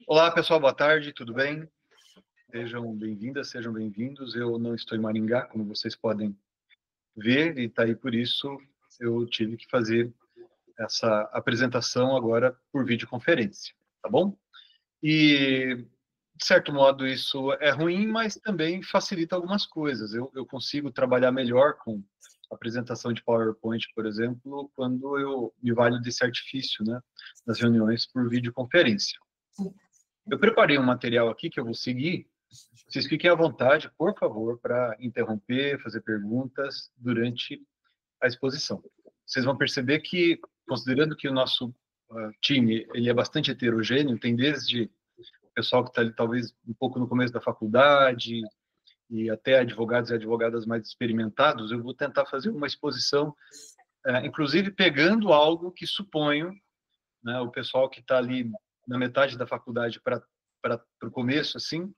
Olá, pessoal, boa tarde, tudo bem? Sejam bem-vindas, sejam bem-vindos. Eu não estou em Maringá, como vocês podem ver, e tá aí por isso eu tive que fazer essa apresentação agora por videoconferência, tá bom? E, de certo modo, isso é ruim, mas também facilita algumas coisas. Eu consigo trabalhar melhor com apresentação de PowerPoint, por exemplo, quando eu me valho desse artifício, né, das reuniões por videoconferência. Eu preparei um material aqui que eu vou seguir. Vocês fiquem à vontade, por favor, para interromper, fazer perguntas durante a exposição. Vocês vão perceber que, considerando que o nosso time ele é bastante heterogêneo, tem desde o pessoal que está ali talvez um pouco no começo da faculdade e até advogados e advogadas mais experimentados, eu vou tentar fazer uma exposição, inclusive pegando algo que suponho, né, o pessoal que está ali na metade da faculdade para o começo, assim,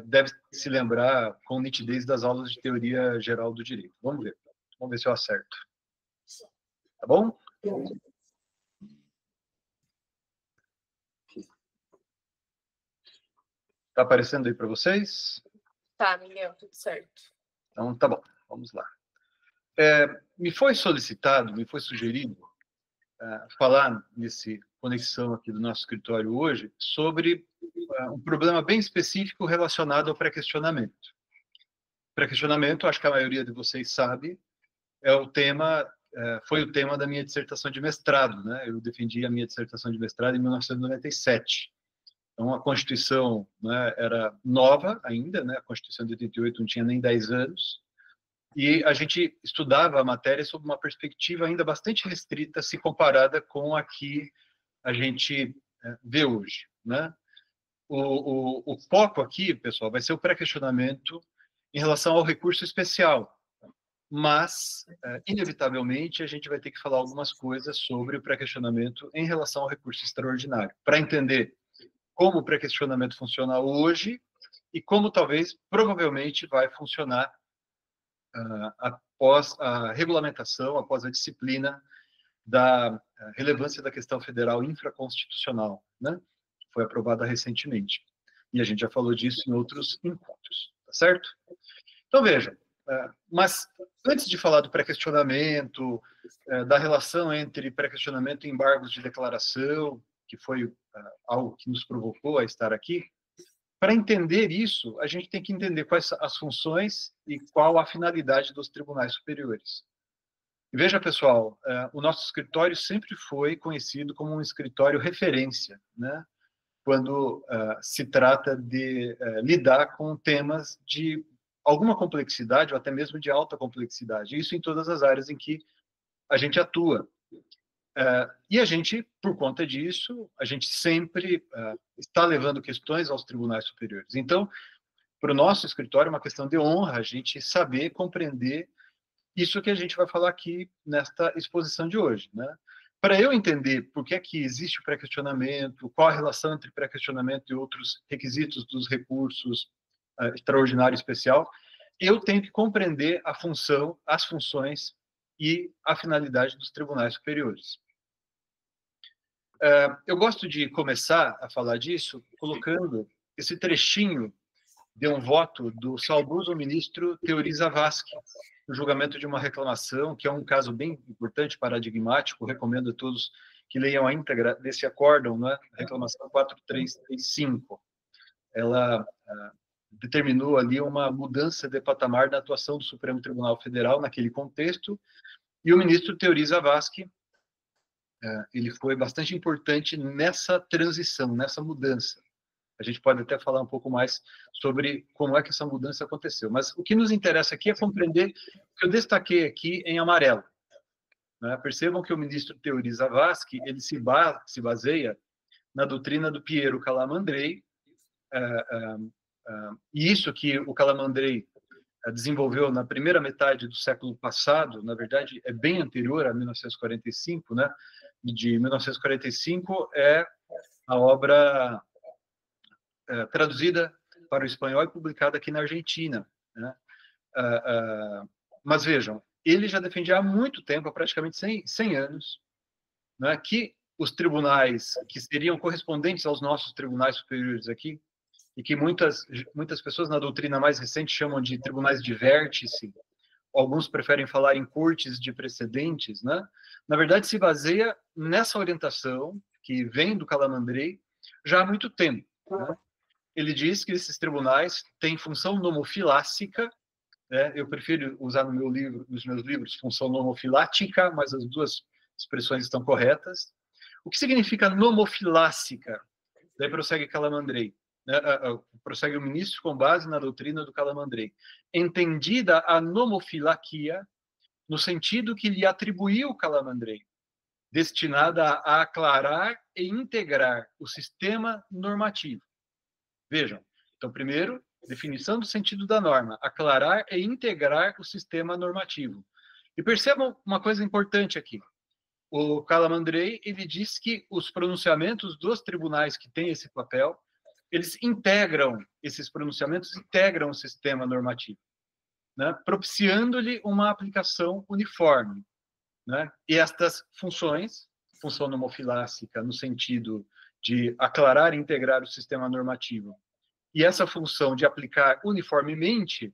deve se lembrar com nitidez das aulas de teoria geral do direito. Vamos ver se eu acerto. Tá bom? Tá aparecendo aí para vocês? Tá, Miguel, tudo certo. Então, tá bom, vamos lá. Me foi solicitado, me foi sugerido falar nesse conexão aqui do nosso escritório hoje sobre um problema bem específico relacionado ao pré-questionamento. Pré-questionamento, acho que a maioria de vocês sabe, é o tema, foi o tema da minha dissertação de mestrado, né? Eu defendi a minha dissertação de mestrado em 1997. Então, a Constituição, né, era nova ainda, né? A Constituição de 88 não tinha nem 10 anos, e a gente estudava a matéria sob uma perspectiva ainda bastante restrita se comparada com a que a gente vê hoje, né? O foco aqui, pessoal, vai ser o pré-questionamento em relação ao recurso especial, mas, inevitavelmente, a gente vai ter que falar algumas coisas sobre o pré-questionamento em relação ao recurso extraordinário, para entender como o pré-questionamento funciona hoje e como talvez, provavelmente, vai funcionar após a regulamentação, após a disciplina da relevância da questão federal infraconstitucional, né? Que foi aprovada recentemente. E a gente já falou disso em outros encontros, tá certo? Então, veja, mas antes de falar do pré-questionamento, da relação entre pré-questionamento e embargos de declaração, que foi algo que nos provocou a estar aqui, para entender isso, a gente tem que entender quais as funções e qual a finalidade dos tribunais superiores. E veja, pessoal, o nosso escritório sempre foi conhecido como um escritório referência, né? Quando se trata de lidar com temas de alguma complexidade ou até mesmo de alta complexidade. Isso em todas as áreas em que a gente atua. E a gente, por conta disso, a gente sempre está levando questões aos tribunais superiores. Então, para o nosso escritório, é uma questão de honra a gente saber compreender isso que a gente vai falar aqui nesta exposição de hoje, né? Para eu entender por que é que existe o pré-questionamento, qual a relação entre pré-questionamento e outros requisitos dos recursos extraordinário e especial, eu tenho que compreender a função, as funções e a finalidade dos tribunais superiores. Eu gosto de começar a falar disso colocando esse trechinho de um voto do saudoso ministro Teori Zavascki, no julgamento de uma reclamação, que é um caso bem importante, paradigmático, recomendo a todos que leiam a íntegra desse acórdão, né? Reclamação 4335. Ela determinou ali uma mudança de patamar da atuação do Supremo Tribunal Federal naquele contexto, e o ministro Teori Zavascki, ele foi bastante importante nessa transição, nessa mudança. A gente pode até falar um pouco mais sobre como é que essa mudança aconteceu. Mas o que nos interessa aqui é compreender o que eu destaquei aqui em amarelo. Né? Percebam que o ministro Teori Zavascki, ele se baseia na doutrina do Piero Calamandrei, e isso que o Calamandrei desenvolveu na primeira metade do século passado, na verdade, é bem anterior a 1945, né? De 1945 é a obra traduzida para o espanhol e publicada aqui na Argentina, né? Mas vejam, ele já defendia há muito tempo, há praticamente 100 anos, né, que os tribunais que seriam correspondentes aos nossos tribunais superiores aqui, e que muitas pessoas na doutrina mais recente chamam de tribunais de vértice, alguns preferem falar em cortes de precedentes, né? Na verdade, se baseia nessa orientação que vem do Calamandrei já há muito tempo, né? Ele diz que esses tribunais têm função nomofilássica, né? Eu prefiro usar nos meus livros função nomofilática, mas as duas expressões estão corretas. O que significa nomofilássica? Daí prossegue Calamandrei, né? Prossegue o ministro com base na doutrina do Calamandrei. Entendida a nomofilaquia no sentido que lhe atribuiu Calamandrei, destinada a aclarar e integrar o sistema normativo. Vejam, então, primeiro, definição do sentido da norma, aclarar e integrar o sistema normativo. E percebam uma coisa importante aqui. O Calamandrei, ele diz que os pronunciamentos dos tribunais que têm esse papel, esses pronunciamentos integram o sistema normativo, né? Propiciando-lhe uma aplicação uniforme, né? E estas funções, função nomofilássica no sentido de aclarar e integrar o sistema normativo, e essa função de aplicar uniformemente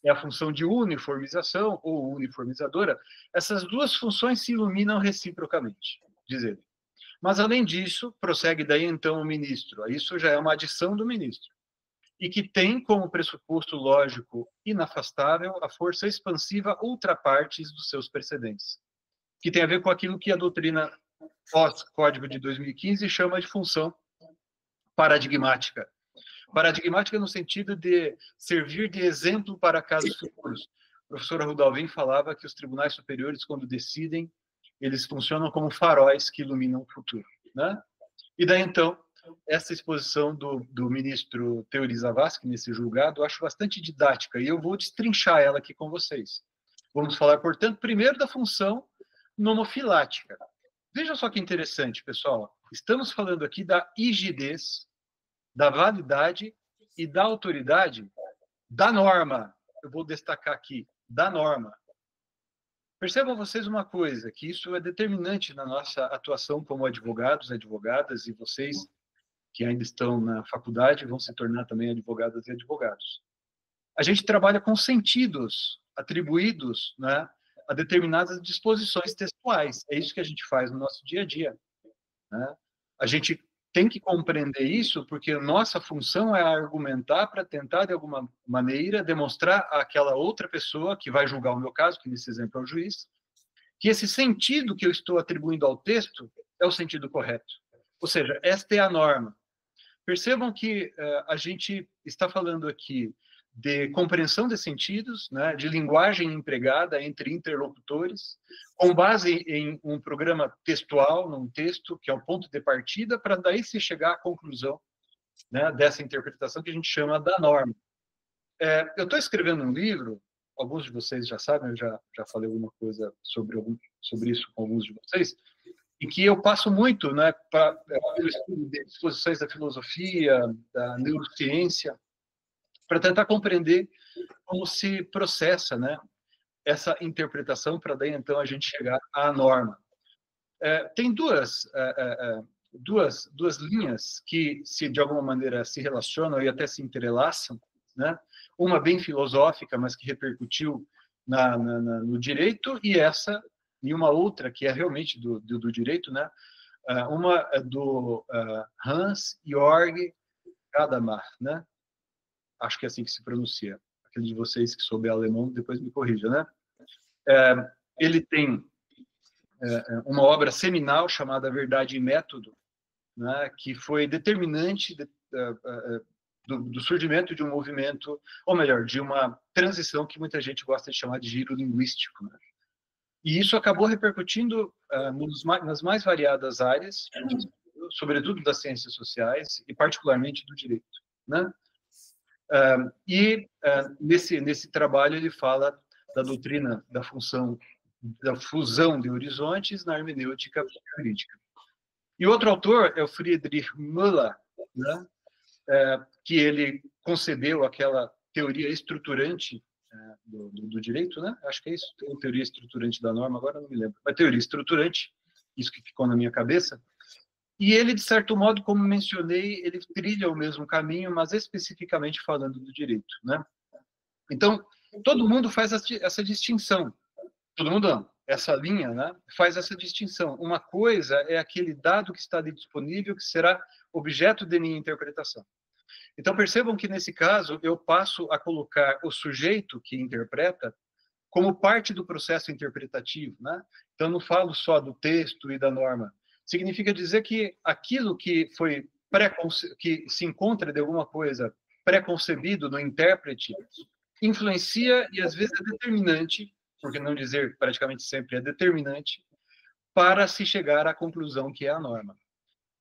é a função de uniformização ou uniformizadora, essas duas funções se iluminam reciprocamente, diz ele. Mas, além disso, prossegue daí então o ministro, isso já é uma adição do ministro, e que tem como pressuposto lógico inafastável a força expansiva ultrapartes dos seus precedentes, que tem a ver com aquilo que a doutrina pós-Código de 2015 chama de função paradigmática. Paradigmática no sentido de servir de exemplo para casos futuros. O professor Arruda Alvim falava que os tribunais superiores, quando decidem, eles funcionam como faróis que iluminam o futuro, né? E daí, então, essa exposição do ministro Teori Zavascki nesse julgado, eu acho bastante didática, e eu vou destrinchar ela aqui com vocês. Vamos falar, portanto, primeiro da função nomofilática. Vejam só que interessante, pessoal. Estamos falando aqui da rigidez, da validade e da autoridade da norma. Eu vou destacar aqui, da norma. Percebam vocês uma coisa, que isso é determinante na nossa atuação como advogados, advogadas, e vocês que ainda estão na faculdade vão se tornar também advogadas e advogados. A gente trabalha com sentidos atribuídos, né, a determinadas disposições textuais. É isso que a gente faz no nosso dia a dia, né? A gente tem que compreender isso, porque nossa função é argumentar para tentar, de alguma maneira, demonstrar àquela outra pessoa que vai julgar o meu caso, que nesse exemplo é o juiz, que esse sentido que eu estou atribuindo ao texto é o sentido correto. Ou seja, esta é a norma. Percebam que a gente está falando aqui de compreensão de sentidos, né, de linguagem empregada entre interlocutores, com base em um programa textual, num texto, que é o ponto de partida, para daí se chegar à conclusão, né, dessa interpretação que a gente chama da norma. Eu estou escrevendo um livro, alguns de vocês já sabem, eu já falei alguma coisa sobre isso com alguns de vocês, em que eu passo muito, né, pelo estudo de disposições da filosofia, da neurociência, para tentar compreender como se processa, né, essa interpretação para daí então a gente chegar à norma. Tem duas linhas que se de alguma maneira se relacionam e até se entrelaçam, né? Uma bem filosófica, mas que repercutiu no direito, e uma outra que é realmente do direito, né? Uma é do Hans Georg Gadamer, né? Acho que é assim que se pronuncia. Aquele de vocês que souber alemão, depois me corrija, né? Ele tem uma obra seminal chamada Verdade e Método, né, que foi determinante do surgimento de um movimento, ou melhor, de uma transição que muita gente gosta de chamar de giro linguístico, né? E isso acabou repercutindo nas mais variadas áreas, sobretudo das ciências sociais e particularmente do direito, né? Nesse trabalho ele fala da doutrina da fusão de horizontes na hermenêutica jurídica. E outro autor é o Friedrich Müller, né, que ele concebeu aquela teoria estruturante do direito, né? Acho que é isso, teoria estruturante da norma, agora não me lembro. Mas teoria estruturante, isso que ficou na minha cabeça, E ele, de certo modo, como mencionei, ele trilha o mesmo caminho, mas especificamente falando do direito, né? Então, todo mundo faz essa distinção. Todo mundo não. Essa linha, né, faz essa distinção. Uma coisa é aquele dado que está ali disponível, que será objeto de minha interpretação. Então, percebam que, nesse caso, eu passo a colocar o sujeito que interpreta como parte do processo interpretativo, né? Então, não falo só do texto e da norma. Significa dizer que aquilo que foi que se encontra de alguma coisa preconcebido no intérprete influencia e, às vezes, é determinante, por que não dizer praticamente sempre é determinante, para se chegar à conclusão que é a norma.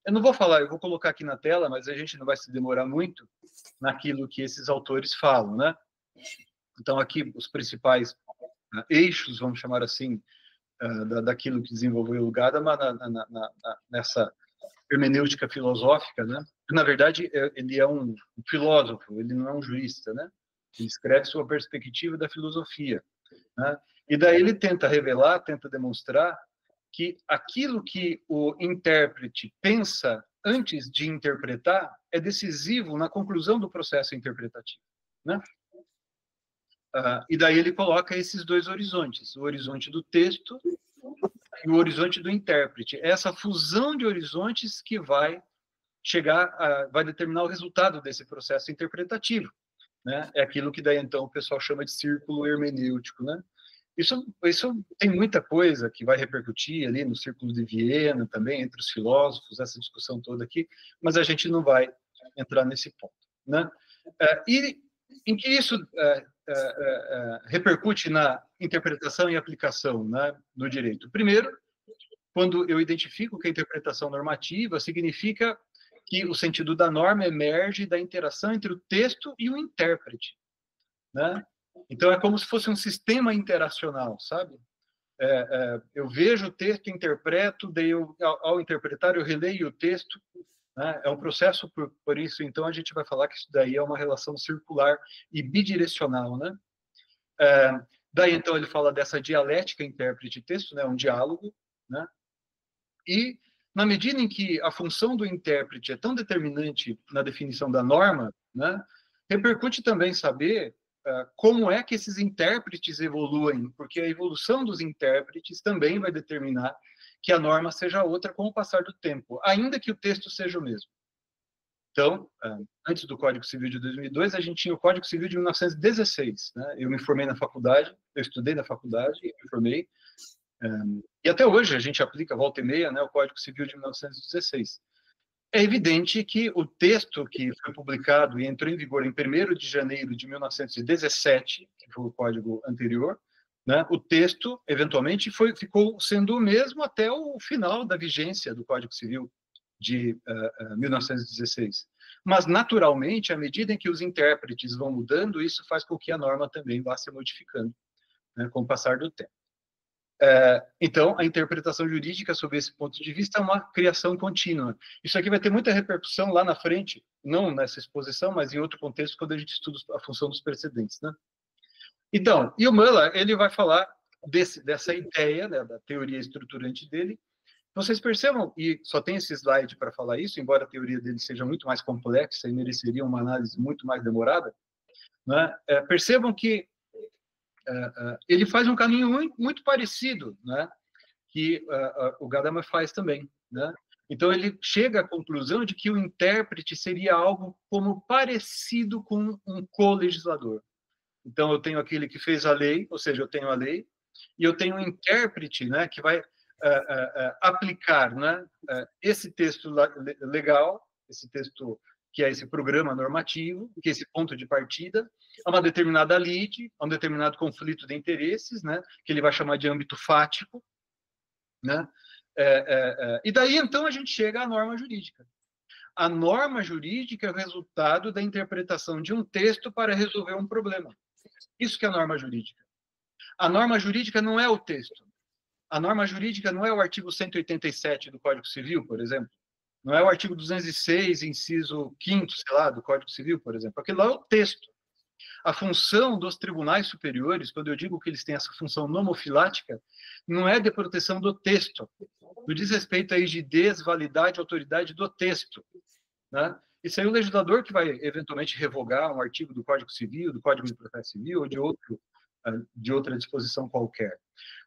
Eu não vou falar, eu vou colocar aqui na tela, mas a gente não vai se demorar muito naquilo que esses autores falam, né? Então, aqui, os principais eixos, vamos chamar assim, daquilo que desenvolveu o Gadamer nessa hermenêutica filosófica, né? Na verdade, ele é um filósofo, ele não é um jurista, né? Ele escreve sua perspectiva da filosofia, né? E daí ele tenta revelar, tenta demonstrar que aquilo que o intérprete pensa antes de interpretar é decisivo na conclusão do processo interpretativo, né? E daí ele coloca esses dois horizontes, o horizonte do texto e o horizonte do intérprete. Essa fusão de horizontes que vai vai determinar o resultado desse processo interpretativo, né? É aquilo que daí então o pessoal chama de círculo hermenêutico, né? Isso tem muita coisa que vai repercutir ali no Círculo de Viena também, entre os filósofos, essa discussão toda aqui, mas a gente não vai entrar nesse ponto, né? E em que isso repercute na interpretação e aplicação, né, no direito? Primeiro, quando eu identifico que a interpretação normativa significa que o sentido da norma emerge da interação entre o texto e o intérprete, né? Então, é como se fosse um sistema interacional, sabe? Eu vejo o texto, interpreto, daí ao interpretar, eu releio o texto, né? É um processo, por isso, então, a gente vai falar que isso daí é uma relação circular e bidirecional, né? Daí, então, ele fala dessa dialética intérprete-texto, né? Um diálogo, né? E, na medida em que a função do intérprete é tão determinante na definição da norma, né? Repercute também saber como é que esses intérpretes evoluem, porque a evolução dos intérpretes também vai determinar que a norma seja outra com o passar do tempo, ainda que o texto seja o mesmo. Então, antes do Código Civil de 2002, a gente tinha o Código Civil de 1916. Né? Eu me formei na faculdade, eu estudei na faculdade e me formei. E até hoje a gente aplica, volta e meia, né, o Código Civil de 1916. É evidente que o texto que foi publicado e entrou em vigor em 1º de janeiro de 1917, que foi o código anterior, né, o texto, eventualmente, ficou sendo o mesmo até o final da vigência do Código Civil de 1916. Mas, naturalmente, à medida em que os intérpretes vão mudando, isso faz com que a norma também vá se modificando, né, com o passar do tempo. Então, a interpretação jurídica, sob esse ponto de vista, é uma criação contínua. Isso aqui vai ter muita repercussão lá na frente, não nessa exposição, mas em outro contexto, quando a gente estuda a função dos precedentes, né? Então, e o Müller, ele vai falar dessa ideia, né, da teoria estruturante dele. Vocês percebam, e só tem esse slide para falar isso, embora a teoria dele seja muito mais complexa e mereceria uma análise muito mais demorada, né? Percebam que ele faz um caminho muito parecido, né, que o Gadamer faz também, né? Então ele chega à conclusão de que o intérprete seria algo como parecido com um co-legislador. Então eu tenho aquele que fez a lei, ou seja, eu tenho a lei, e eu tenho um intérprete, né, que vai aplicar, né, esse texto legal, esse texto que é esse programa normativo, que é esse ponto de partida, a uma determinada lide, a um determinado conflito de interesses, né, que ele vai chamar de âmbito fático, né? E daí, então, a gente chega à norma jurídica. A norma jurídica é o resultado da interpretação de um texto para resolver um problema. Isso que é a norma jurídica. A norma jurídica não é o texto. A norma jurídica não é o artigo 187 do Código Civil, por exemplo. Não é o artigo 206, inciso 5º, sei lá, do Código Civil, por exemplo. Aquilo lá é o texto. A função dos tribunais superiores, quando eu digo que eles têm essa função nomofilática, não é de proteção do texto, não diz respeito à rigidez, validade, autoridade do texto, né? Isso aí é o legislador que vai, eventualmente, revogar um artigo do Código Civil, do Código de Processo Civil ou de outra disposição qualquer.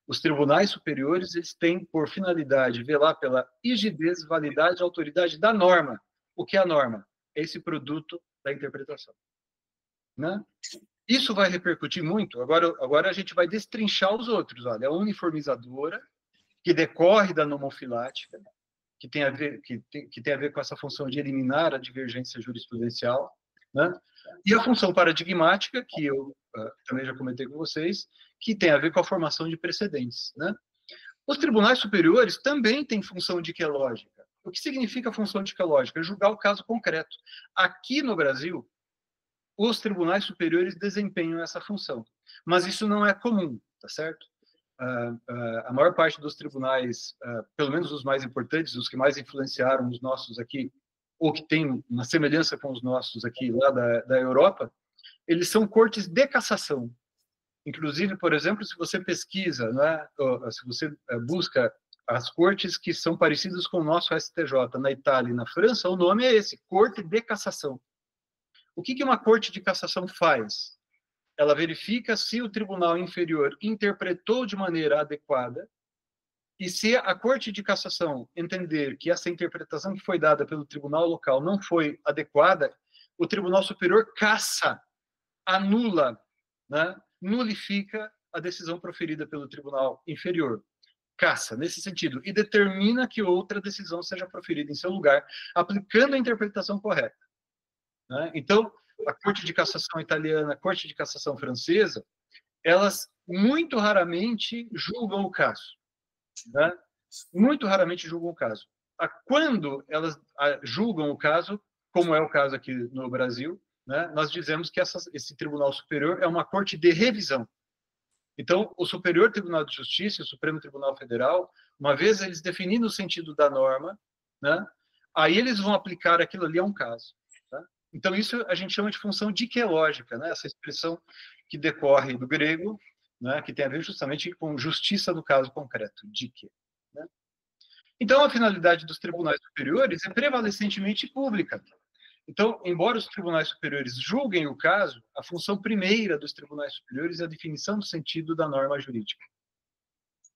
Os tribunais superiores, eles têm por finalidade velar pela rigidez, validade e autoridade da norma. O que é a norma? É esse produto da interpretação, né? Isso vai repercutir muito. Agora a gente vai destrinchar os outros. Olha, a uniformizadora, que decorre da nomofilática, que tem a ver com essa função de eliminar a divergência jurisprudencial, né? E a função paradigmática, que eu também já comentei com vocês, que tem a ver com a formação de precedentes, né? Os tribunais superiores também têm função diquelógica. O que significa função diquelógica? Julgar o caso concreto. Aqui no Brasil, os tribunais superiores desempenham essa função, mas isso não é comum, tá certo? A maior parte dos tribunais, pelo menos os mais importantes, os que mais influenciaram os nossos aqui, ou que têm uma semelhança com os nossos aqui lá da Europa, eles são cortes de cassação. Inclusive, por exemplo, se você pesquisa, né, se você busca as cortes que são parecidas com o nosso STJ na Itália e na França, o nome é esse, Corte de Cassação. O que uma corte de cassação faz? Ela verifica se o tribunal inferior interpretou de maneira adequada e se a corte de cassação entender que essa interpretação que foi dada pelo tribunal local não foi adequada, o tribunal superior cassa, anula, né, nulifica a decisão proferida pelo tribunal inferior. Cassa, nesse sentido, e determina que outra decisão seja proferida em seu lugar, aplicando a interpretação correta, né? Então, a Corte de Cassação italiana, a Corte de Cassação francesa, elas muito raramente julgam o caso, né? Muito raramente julgam o caso. Quando elas julgam o caso, como é o caso aqui no Brasil, né, nós dizemos que esse Tribunal Superior é uma corte de revisão. Então, o Superior Tribunal de Justiça e o Supremo Tribunal Federal, uma vez eles definindo o sentido da norma, né, aí eles vão aplicar aquilo ali a um caso. Tá? Então, isso a gente chama de função diquelógica, né, essa expressão que decorre do grego, né, que tem a ver justamente com justiça do caso concreto, dique. Né? Então, a finalidade dos tribunais superiores é prevalecentemente pública. Então, embora os tribunais superiores julguem o caso, a função primeira dos tribunais superiores é a definição do sentido da norma jurídica.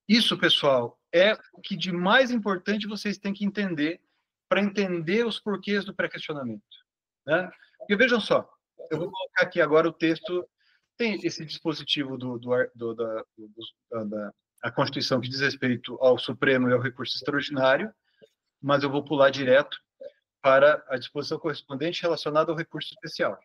Isso, pessoal, é o que de mais importante vocês têm que entender para entender os porquês do pré-questionamento, né? Porque vejam só, eu vou colocar aqui agora o texto, tem esse dispositivo da Constituição que diz respeito ao Supremo e ao recurso extraordinário, mas eu vou pular direto para a disposição correspondente relacionada ao recurso especial.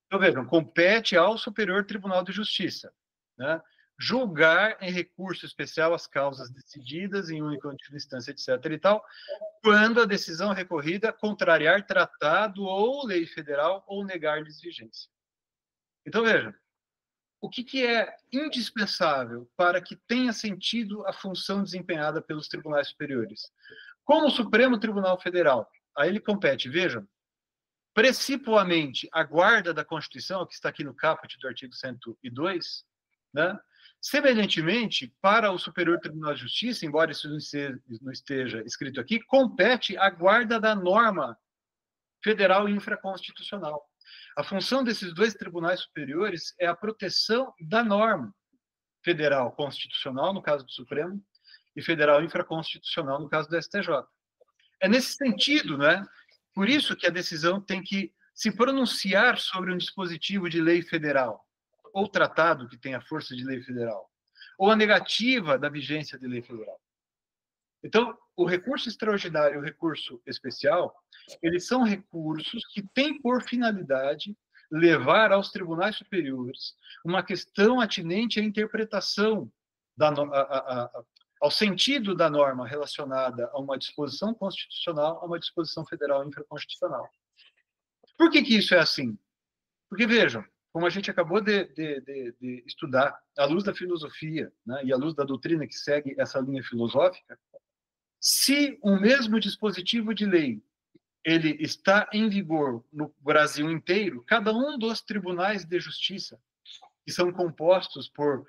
Então, vejam, compete ao Superior Tribunal de Justiça, né, julgar em recurso especial as causas decididas em única ou última instância, etc. e tal, quando a decisão recorrida contrariar tratado ou lei federal ou negar-lhes vigência. Então, vejam, o que é indispensável para que tenha sentido a função desempenhada pelos tribunais superiores? Como o Supremo Tribunal Federal, a ele compete, vejam, precipuamente a guarda da Constituição, que está aqui no caput do artigo 102, né? Semelhantemente, para o Superior Tribunal de Justiça, embora isso não esteja escrito aqui, compete a guarda da norma federal infraconstitucional. A função desses dois tribunais superiores é a proteção da norma federal constitucional, no caso do Supremo, e federal infraconstitucional, no caso do STJ. É nesse sentido, né? Por isso que a decisão tem que se pronunciar sobre um dispositivo de lei federal, ou tratado que tenha força de lei federal, ou a negativa da vigência de lei federal. Então, o recurso extraordinário e o recurso especial, eles são recursos que têm por finalidade levar aos tribunais superiores uma questão atinente à interpretação ao sentido da norma relacionada a uma disposição constitucional, a uma disposição federal infraconstitucional. Por que isso é assim? Porque, vejam, como a gente acabou de estudar, à luz da filosofia, né, e à luz da doutrina que segue essa linha filosófica, se um mesmo dispositivo de lei ele está em vigor no Brasil inteiro, cada um dos tribunais de justiça, que são compostos por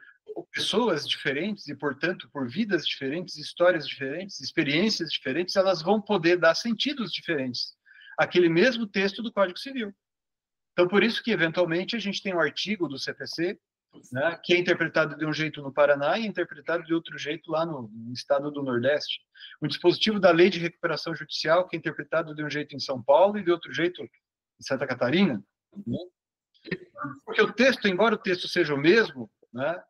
pessoas diferentes e, portanto, por vidas diferentes, histórias diferentes, experiências diferentes, elas vão poder dar sentidos diferentes àquele mesmo texto do Código Civil. Então, por isso que, eventualmente, a gente tem um artigo do CPC, né, que é interpretado de um jeito no Paraná e interpretado de outro jeito lá no estado do Nordeste. Um dispositivo da Lei de Recuperação Judicial, que é interpretado de um jeito em São Paulo e de outro jeito em Santa Catarina. Né? Porque o texto, embora o texto seja o mesmo, né,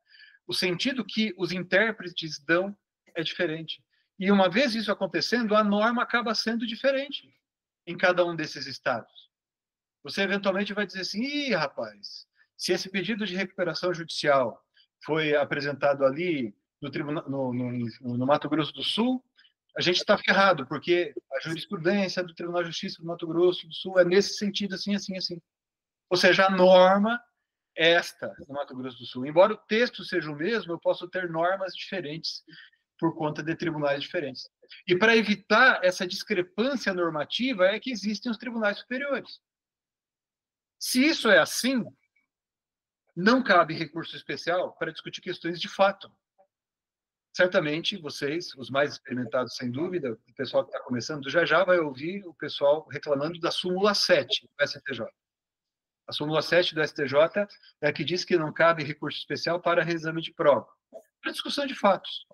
o sentido que os intérpretes dão é diferente. E uma vez isso acontecendo, a norma acaba sendo diferente em cada um desses estados. Você eventualmente vai dizer assim, ih, rapaz, se esse pedido de recuperação judicial foi apresentado ali no, tribunal, no Mato Grosso do Sul, a gente está ferrado, porque a jurisprudência do Tribunal de Justiça do Mato Grosso do Sul é nesse sentido, assim, assim, assim. Ou seja, a norma é esta no Mato Grosso do Sul. Embora o texto seja o mesmo, eu posso ter normas diferentes por conta de tribunais diferentes. E para evitar essa discrepância normativa é que existem os tribunais superiores. Se isso é assim, não cabe recurso especial para discutir questões de fato. Certamente, vocês, os mais experimentados, sem dúvida, o pessoal que está começando, já vai ouvir o pessoal reclamando da súmula 7 do STJ. A súmula 7 do STJ é a que diz que não cabe recurso especial para reexame de prova. Para discussão de fatos.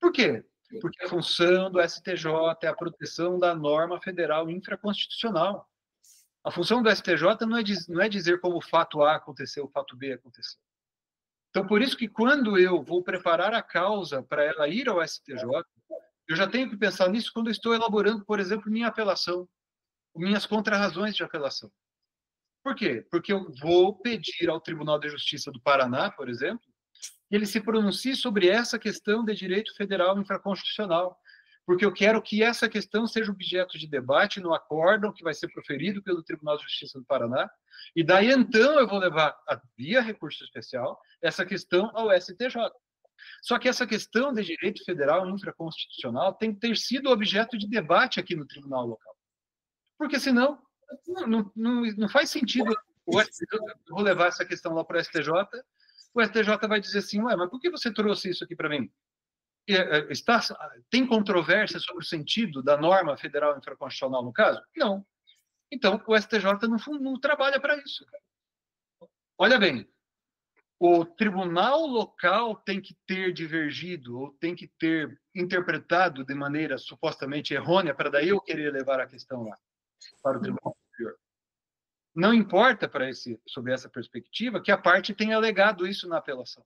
Por quê? Porque a função do STJ é a proteção da norma federal infraconstitucional. A função do STJ não é dizer como o fato A aconteceu, o fato B aconteceu. Então, por isso que quando eu vou preparar a causa para ela ir ao STJ, eu já tenho que pensar nisso quando eu estou elaborando, por exemplo, minha apelação, minhas contrarrazões de apelação. Por quê? Porque eu vou pedir ao Tribunal de Justiça do Paraná, por exemplo, que ele se pronuncie sobre essa questão de direito federal infraconstitucional, porque eu quero que essa questão seja objeto de debate no acórdão que vai ser proferido pelo Tribunal de Justiça do Paraná, e daí então eu vou levar, via recurso especial, essa questão ao STJ. Só que essa questão de direito federal infraconstitucional tem que ter sido objeto de debate aqui no tribunal local. Porque senão não faz sentido eu vou levar essa questão lá para o STJ, o STJ vai dizer assim, ué, mas por que você trouxe isso aqui para mim? Tem controvérsia sobre o sentido da norma federal infraconstitucional no caso? Não. Então, o STJ não trabalha para isso. Olha bem, o tribunal local tem que ter divergido, ou tem que ter interpretado de maneira supostamente errônea, para daí eu querer levar a questão lá, para o Tribunal Superior. Não importa sob essa perspectiva que a parte tenha alegado isso na apelação.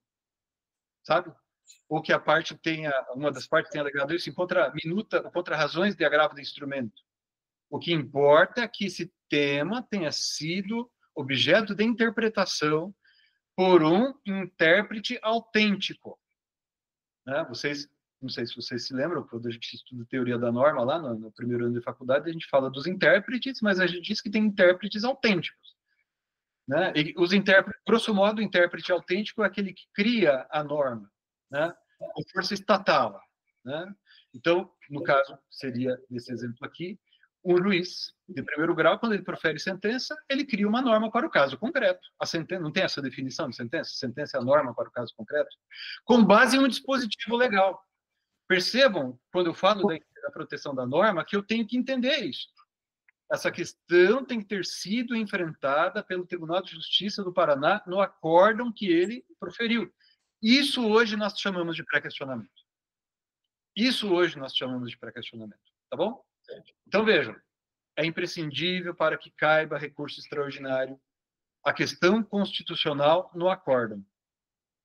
Sabe? Ou que uma das partes tenha alegado isso contra razões de agravo do instrumento. O que importa é que esse tema tenha sido objeto de interpretação por um intérprete autêntico. Né? Não sei se vocês se lembram, quando a gente estuda teoria da norma lá no primeiro ano de faculdade, a gente fala dos intérpretes, mas a gente diz que tem intérpretes autênticos. Né? E grosso modo, o intérprete autêntico é aquele que cria a norma, né? Com força estatal. Né? Então, no caso, seria, nesse exemplo aqui, um juiz de primeiro grau, quando ele profere sentença, ele cria uma norma para o caso concreto. A sentença não tem essa definição de sentença? Sentença é a norma para o caso concreto? Com base em um dispositivo legal. Percebam, quando eu falo da proteção da norma, que eu tenho que entender isso. Essa questão tem que ter sido enfrentada pelo Tribunal de Justiça do Paraná no acórdão que ele proferiu. Isso hoje nós chamamos de pré-questionamento. Isso hoje nós chamamos de pré-questionamento. Tá bom? Então, vejam, é imprescindível para que caiba recurso extraordinário a questão constitucional no acórdão,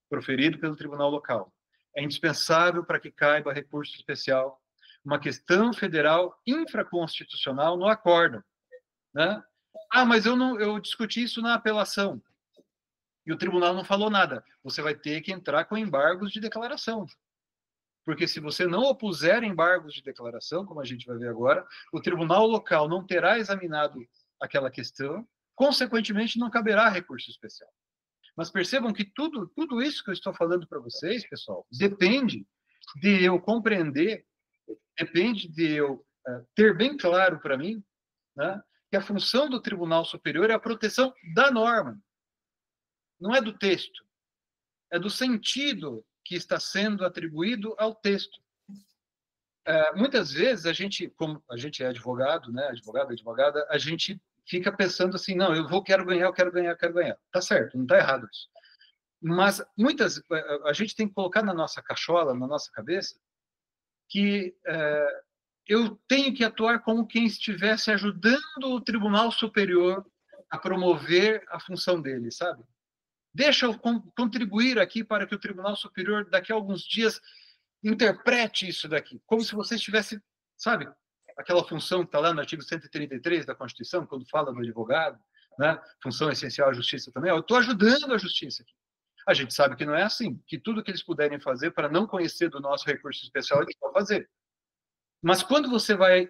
proferido pelo tribunal local. É indispensável para que caiba recurso especial uma questão federal infraconstitucional no acórdão. Né? Ah, mas eu discuti isso na apelação. E o tribunal não falou nada. Você vai ter que entrar com embargos de declaração. Porque se você não opuser embargos de declaração, como a gente vai ver agora, o tribunal local não terá examinado aquela questão, consequentemente não caberá recurso especial. Mas percebam que tudo isso que eu estou falando para vocês, pessoal, depende de eu compreender, depende de eu ter bem claro para mim, né? Que a função do Tribunal Superior é a proteção da norma, não é do texto, é do sentido que está sendo atribuído ao texto. Muitas vezes a gente, como a gente é advogado, né, advogada, a gente fica pensando assim, não, quero ganhar. Tá certo, não tá errado isso. Mas a gente tem que colocar na nossa cachola, na nossa cabeça, que eu tenho que atuar como quem estivesse ajudando o Tribunal Superior a promover a função dele, sabe? Deixa eu contribuir aqui para que o Tribunal Superior, daqui a alguns dias, interprete isso daqui, como se você estivesse, sabe, aquela função que está lá no artigo 133 da Constituição, quando fala do advogado, né? Função essencial à justiça também. Eu estou ajudando a justiça aqui. A gente sabe que não é assim, que tudo que eles puderem fazer para não conhecer do nosso recurso especial, eles vão fazer. Mas quando você vai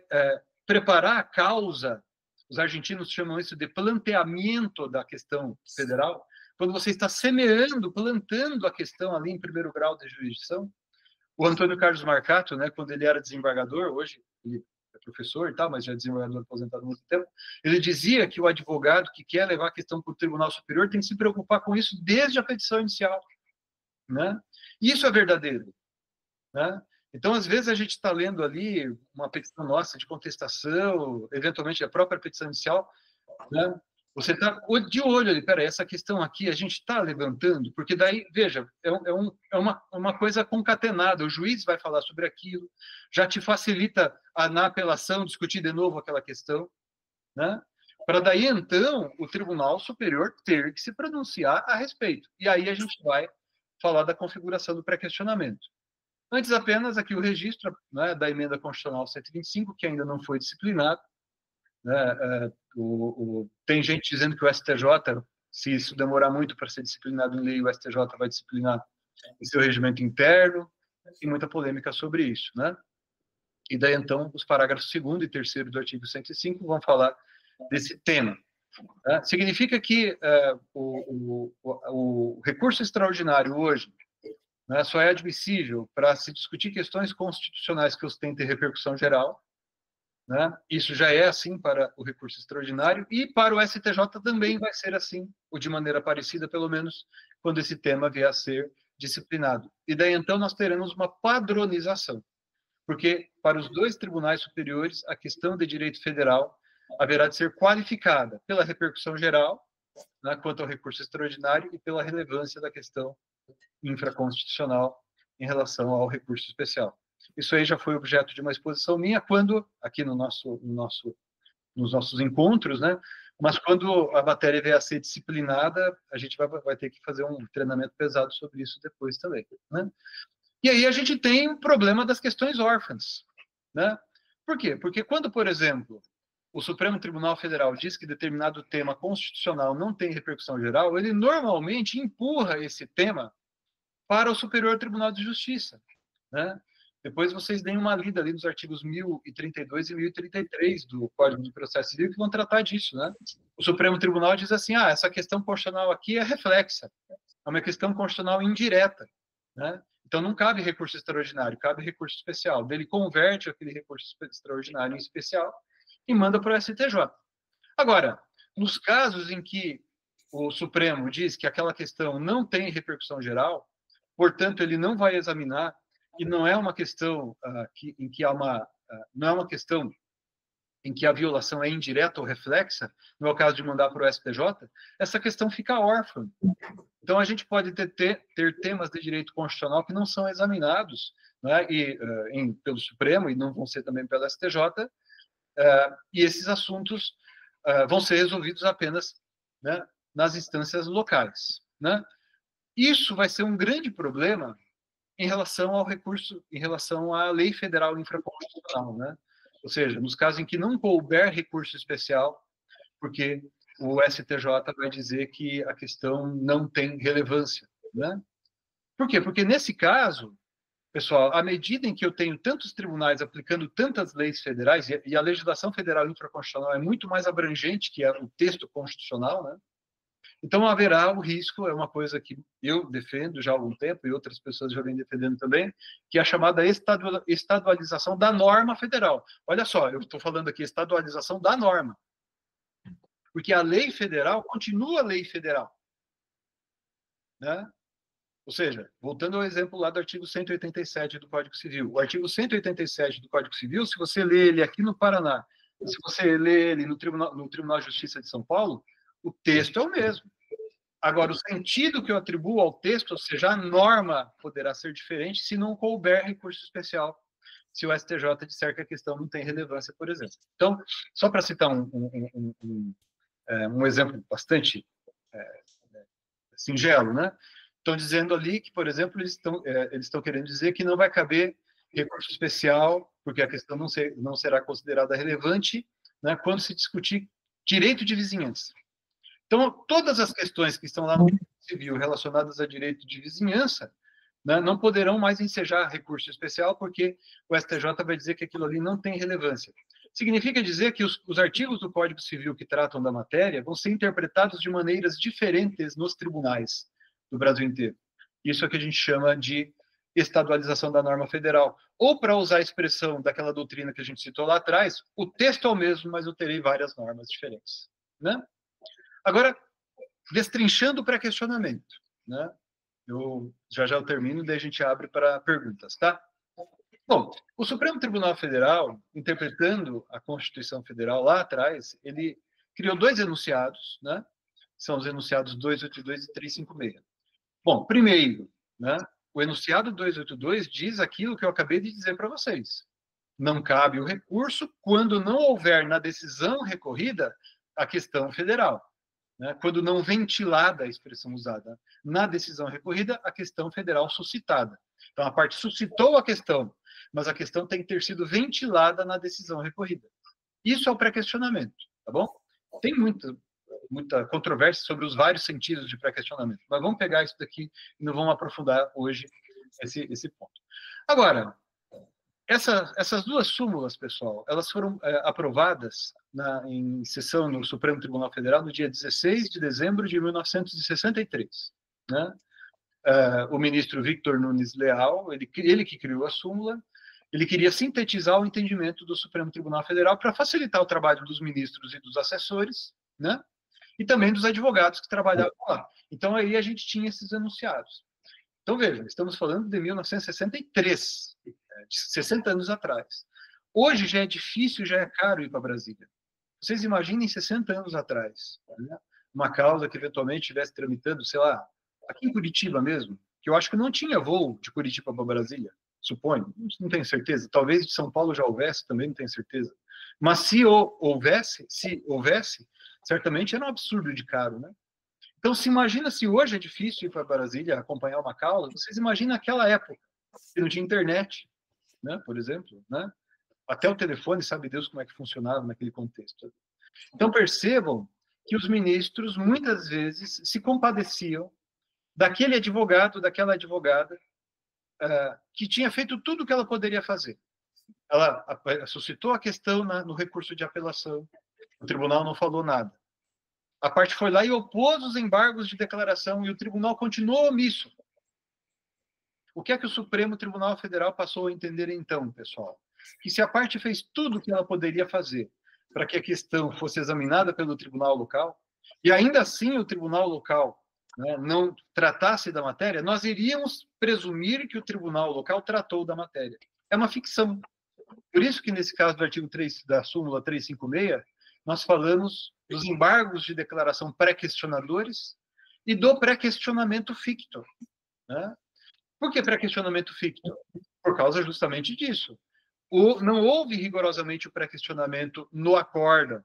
preparar a causa, os argentinos chamam isso de planteamento da questão federal, quando você está semeando, plantando a questão ali em primeiro grau de jurisdição, o Antônio Carlos Marcato, né, quando ele era desembargador, hoje ele é professor e tal, mas já é desembargador aposentado há muito tempo, ele dizia que o advogado que quer levar a questão para o Tribunal Superior tem que se preocupar com isso desde a petição inicial, né? Isso é verdadeiro, né? Então, às vezes, a gente está lendo ali uma petição nossa de contestação, eventualmente a própria petição inicial, né? Você está de olho ali, peraí, essa questão aqui a gente está levantando, porque daí, veja, é uma coisa concatenada, o juiz vai falar sobre aquilo, já te facilita na apelação discutir de novo aquela questão, né? Para daí, então, o Tribunal Superior ter que se pronunciar a respeito. E aí a gente vai falar da configuração do pré-questionamento. Antes apenas aqui o registro, né, da emenda constitucional 125, que ainda não foi disciplinado, né? Tem gente dizendo que o STJ, se isso demorar muito para ser disciplinado em lei, o STJ vai disciplinar em seu regimento interno. Tem muita polêmica sobre isso, né? E daí, então, os parágrafos 2º e 3º do artigo 105 vão falar desse tema. Significa que o recurso extraordinário hoje, né, só é admissível para se discutir questões constitucionais que ostentem repercussão geral, né? Isso já é assim para o recurso extraordinário, e para o STJ também vai ser assim, ou de maneira parecida, pelo menos, quando esse tema vier a ser disciplinado. E daí, então, nós teremos uma padronização, porque para os dois tribunais superiores, a questão de direito federal haverá de ser qualificada pela repercussão geral, né, quanto ao recurso extraordinário, e pela relevância da questão infraconstitucional em relação ao recurso especial. Isso aí já foi objeto de uma exposição minha, quando, aqui nos nossos encontros, né? Mas quando a matéria vier a ser disciplinada, a gente vai ter que fazer um treinamento pesado sobre isso depois também, né? E aí a gente tem o problema das questões órfãs, né? Por quê? Porque quando, por exemplo, o Supremo Tribunal Federal diz que determinado tema constitucional não tem repercussão geral, ele normalmente empurra esse tema para o Superior Tribunal de Justiça, né? Depois vocês deem uma lida ali nos artigos 1032 e 1033 do Código de Processo Civil, que vão tratar disso, né? O Supremo Tribunal diz assim, essa questão constitucional aqui é reflexa, é uma questão constitucional indireta, né? Então não cabe recurso extraordinário, cabe recurso especial. Ele converte aquele recurso extraordinário em especial e manda para o STJ. Agora, nos casos em que o Supremo diz que aquela questão não tem repercussão geral, portanto, ele não vai examinar, e não é uma questão em que há não é uma questão em que a violação é indireta ou reflexa, no é o caso de mandar para o STJ, essa questão fica órfã. Então, a gente pode ter temas de direito constitucional que não são examinados, né, pelo Supremo, e não vão ser também pelo STJ, e esses assuntos vão ser resolvidos apenas, né, nas instâncias locais, né? Isso vai ser um grande problema em relação ao recurso, em relação à lei federal infraconstitucional, né? Ou seja, nos casos em que não couber recurso especial, porque o STJ vai dizer que a questão não tem relevância, né? Por quê? Porque nesse caso, pessoal, à medida em que eu tenho tantos tribunais aplicando tantas leis federais, e a legislação federal infraconstitucional é muito mais abrangente que o texto constitucional, né? Então, haverá o risco, é uma coisa que eu defendo já há algum tempo, e outras pessoas já vêm defendendo também, que é a chamada estadualização da norma federal. Olha só, eu estou falando aqui estadualização da norma, porque a lei federal continua a lei federal, né? Ou seja, voltando ao exemplo lá do artigo 187 do Código Civil. O artigo 187 do Código Civil, se você lê ele aqui no Paraná, se você lê ele no Tribunal de Justiça de São Paulo, o texto é o mesmo. Agora, o sentido que eu atribuo ao texto, ou seja, a norma poderá ser diferente se não couber recurso especial, se o STJ disser que a questão não tem relevância, por exemplo. Então, só para citar um exemplo bastante singelo, né? Estão dizendo ali que, por exemplo, eles estão querendo dizer que não vai caber recurso especial, porque a questão não será considerada relevante, né, quando se discutir direito de vizinhança. Então, todas as questões que estão lá no Código Civil relacionadas a direito de vizinhança, né, não poderão mais ensejar recurso especial, porque o STJ vai dizer que aquilo ali não tem relevância. Significa dizer que os artigos do Código Civil que tratam da matéria vão ser interpretados de maneiras diferentes nos tribunais do Brasil inteiro. Isso é o que a gente chama de estadualização da norma federal. Ou, para usar a expressão daquela doutrina que a gente citou lá atrás, o texto é o mesmo, mas eu terei várias normas diferentes, né? Agora, destrinchando o pré-questionamento, né? Eu já termino, daí a gente abre para perguntas, tá? Bom, o Supremo Tribunal Federal, interpretando a Constituição Federal lá atrás, ele criou dois enunciados, né? São os enunciados 282 e 356. Bom, primeiro, né? O enunciado 282 diz aquilo que eu acabei de dizer para vocês. Não cabe o recurso quando não houver na decisão recorrida a questão federal. Né? Quando não ventilada a expressão usada na decisão recorrida, a questão federal suscitada. Então, a parte suscitou a questão, mas a questão tem que ter sido ventilada na decisão recorrida. Isso é o pré-questionamento, tá bom? Tem muita controvérsia sobre os vários sentidos de pré-questionamento, mas vamos pegar isso daqui e não vamos aprofundar hoje esse ponto. Agora, essas duas súmulas, pessoal, elas foram aprovadas em sessão no Supremo Tribunal Federal no dia 16 de dezembro de 1963. Né? O ministro Victor Nunes Leal, ele que criou a súmula, ele queria sintetizar o entendimento do Supremo Tribunal Federal para facilitar o trabalho dos ministros e dos assessores, né? E também dos advogados que trabalhavam lá. Então, aí a gente tinha esses enunciados. Então, vejam, estamos falando de 1963, de 60 anos atrás. Hoje já é difícil, já é caro ir para Brasília. Vocês imaginem 60 anos atrás, né? Uma causa que eventualmente estivesse tramitando, sei lá, aqui em Curitiba mesmo, que eu acho que não tinha voo de Curitiba para Brasília, suponho, não tenho certeza. Talvez de São Paulo já houvesse, também não tenho certeza. Mas se houvesse, certamente era um absurdo de caro, né? Então, se imagina se hoje é difícil ir para Brasília acompanhar uma causa, vocês imaginam aquela época, que não tinha internet, né, por exemplo, né? Até o telefone, sabe Deus como é que funcionava naquele contexto. Então, percebam que os ministros, muitas vezes, se compadeciam daquele advogado, daquela advogada, que tinha feito tudo o que ela poderia fazer. Ela suscitou a questão no recurso de apelação, o tribunal não falou nada. A parte foi lá e opôs os embargos de declaração e o tribunal continuou omisso. O que é que o Supremo Tribunal Federal passou a entender então, pessoal? Que se a parte fez tudo o que ela poderia fazer para que a questão fosse examinada pelo tribunal local, e ainda assim o tribunal local, né, não tratasse da matéria, nós iríamos presumir que o tribunal local tratou da matéria. É uma ficção. Por isso que nesse caso do artigo 3 da súmula 356, nós falamos dos embargos de declaração pré-questionadores e do pré-questionamento ficto. Né? Por que pré-questionamento ficto? Por causa justamente disso. Não houve rigorosamente o pré-questionamento no acórdão.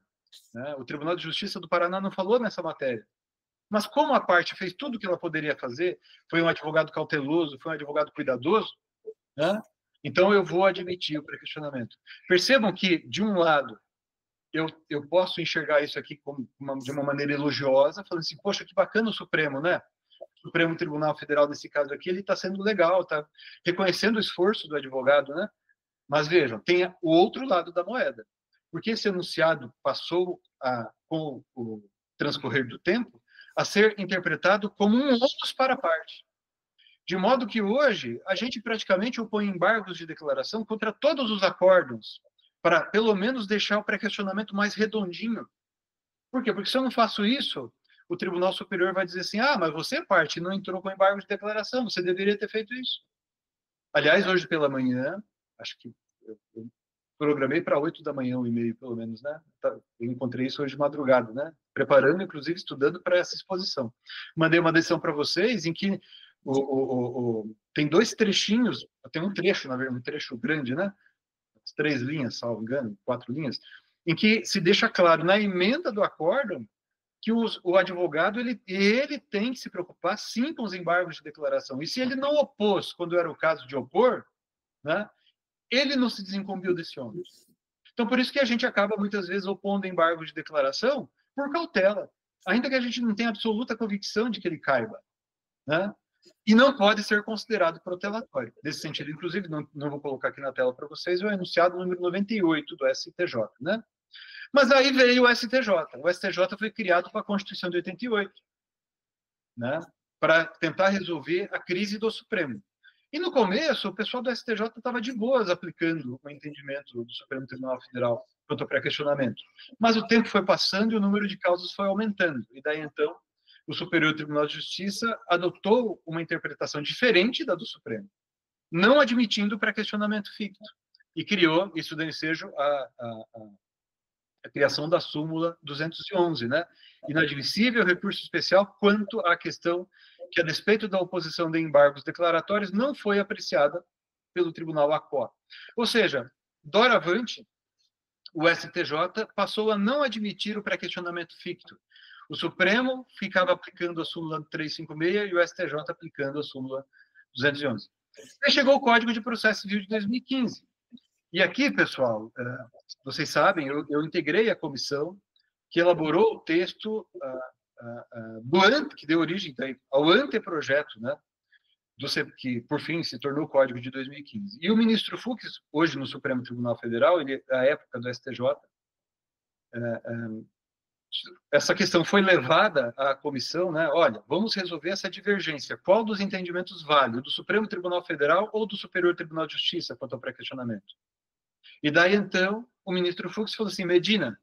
Né? O Tribunal de Justiça do Paraná não falou nessa matéria. Mas como a parte fez tudo o que ela poderia fazer, foi um advogado cauteloso, foi um advogado cuidadoso, né? Então eu vou admitir o pré-questionamento. Percebam que, de um lado, eu posso enxergar isso aqui de uma maneira elogiosa, falando assim, poxa, que bacana o Supremo, né? O Supremo Tribunal Federal, nesse caso aqui, ele está sendo legal, está reconhecendo o esforço do advogado, né? Mas vejam, tem o outro lado da moeda. Porque esse enunciado passou, com o transcorrer do tempo, a ser interpretado como um ônus para a parte. De modo que hoje a gente praticamente opõe embargos de declaração contra todos os acórdãos, para pelo menos deixar o pré-questionamento mais redondinho. Por quê? Porque se eu não faço isso, o Tribunal Superior vai dizer assim, mas você, parte, não entrou com embargo de declaração, você deveria ter feito isso. Aliás, hoje pela manhã, acho que eu programei para 8 da manhã, 1h30, pelo menos, né? Eu encontrei isso hoje de madrugada, né? Preparando, inclusive, estudando para essa exposição. Mandei uma lição para vocês em que tem 2 trechinhos, tem um trecho, na verdade, um trecho grande, né? 3 linhas, salvo engano, 4 linhas, em que se deixa claro na emenda do acórdão que o advogado ele tem que se preocupar, sim, com os embargos de declaração. E se ele não opôs, quando era o caso de opor, né, ele não se desincumbiu desse ônus. Então, por isso que a gente acaba, muitas vezes, opondo embargo de declaração por cautela, ainda que a gente não tenha absoluta convicção de que ele caiba, né? E não pode ser considerado protelatório. Nesse sentido, inclusive, não vou colocar aqui na tela para vocês, o enunciado número 98 do STJ, né? Mas aí veio o STJ. O STJ foi criado com a Constituição de 88, né? Para tentar resolver a crise do Supremo. E no começo, o pessoal do STJ estava de boas aplicando o entendimento do Supremo Tribunal Federal quanto ao pré-questionamento. Mas o tempo foi passando e o número de causas foi aumentando. E daí, então, o Superior Tribunal de Justiça adotou uma interpretação diferente da do Supremo, não admitindo o pré-questionamento ficto. E criou, isso deu ensejo a criação da súmula 211, né? Inadmissível recurso especial quanto à questão que, a despeito da oposição de embargos declaratórios, não foi apreciada pelo Tribunal ACO. Ou seja, doravante, o STJ passou a não admitir o pré-questionamento ficto. O Supremo ficava aplicando a súmula 356 e o STJ aplicando a súmula 211. Aí chegou o Código de Processo Civil de 2015. E aqui, pessoal, vocês sabem, eu integrei a comissão que elaborou o texto que deu origem ao anteprojeto, né, que, por fim, se tornou o Código de 2015. E o ministro Fux, hoje no Supremo Tribunal Federal, à época do STJ, essa questão foi levada à comissão, né? Olha, vamos resolver essa divergência. Qual dos entendimentos vale? O do Supremo Tribunal Federal ou do Superior Tribunal de Justiça quanto ao pré-questionamento? E daí, então, o ministro Fux falou assim, Medina,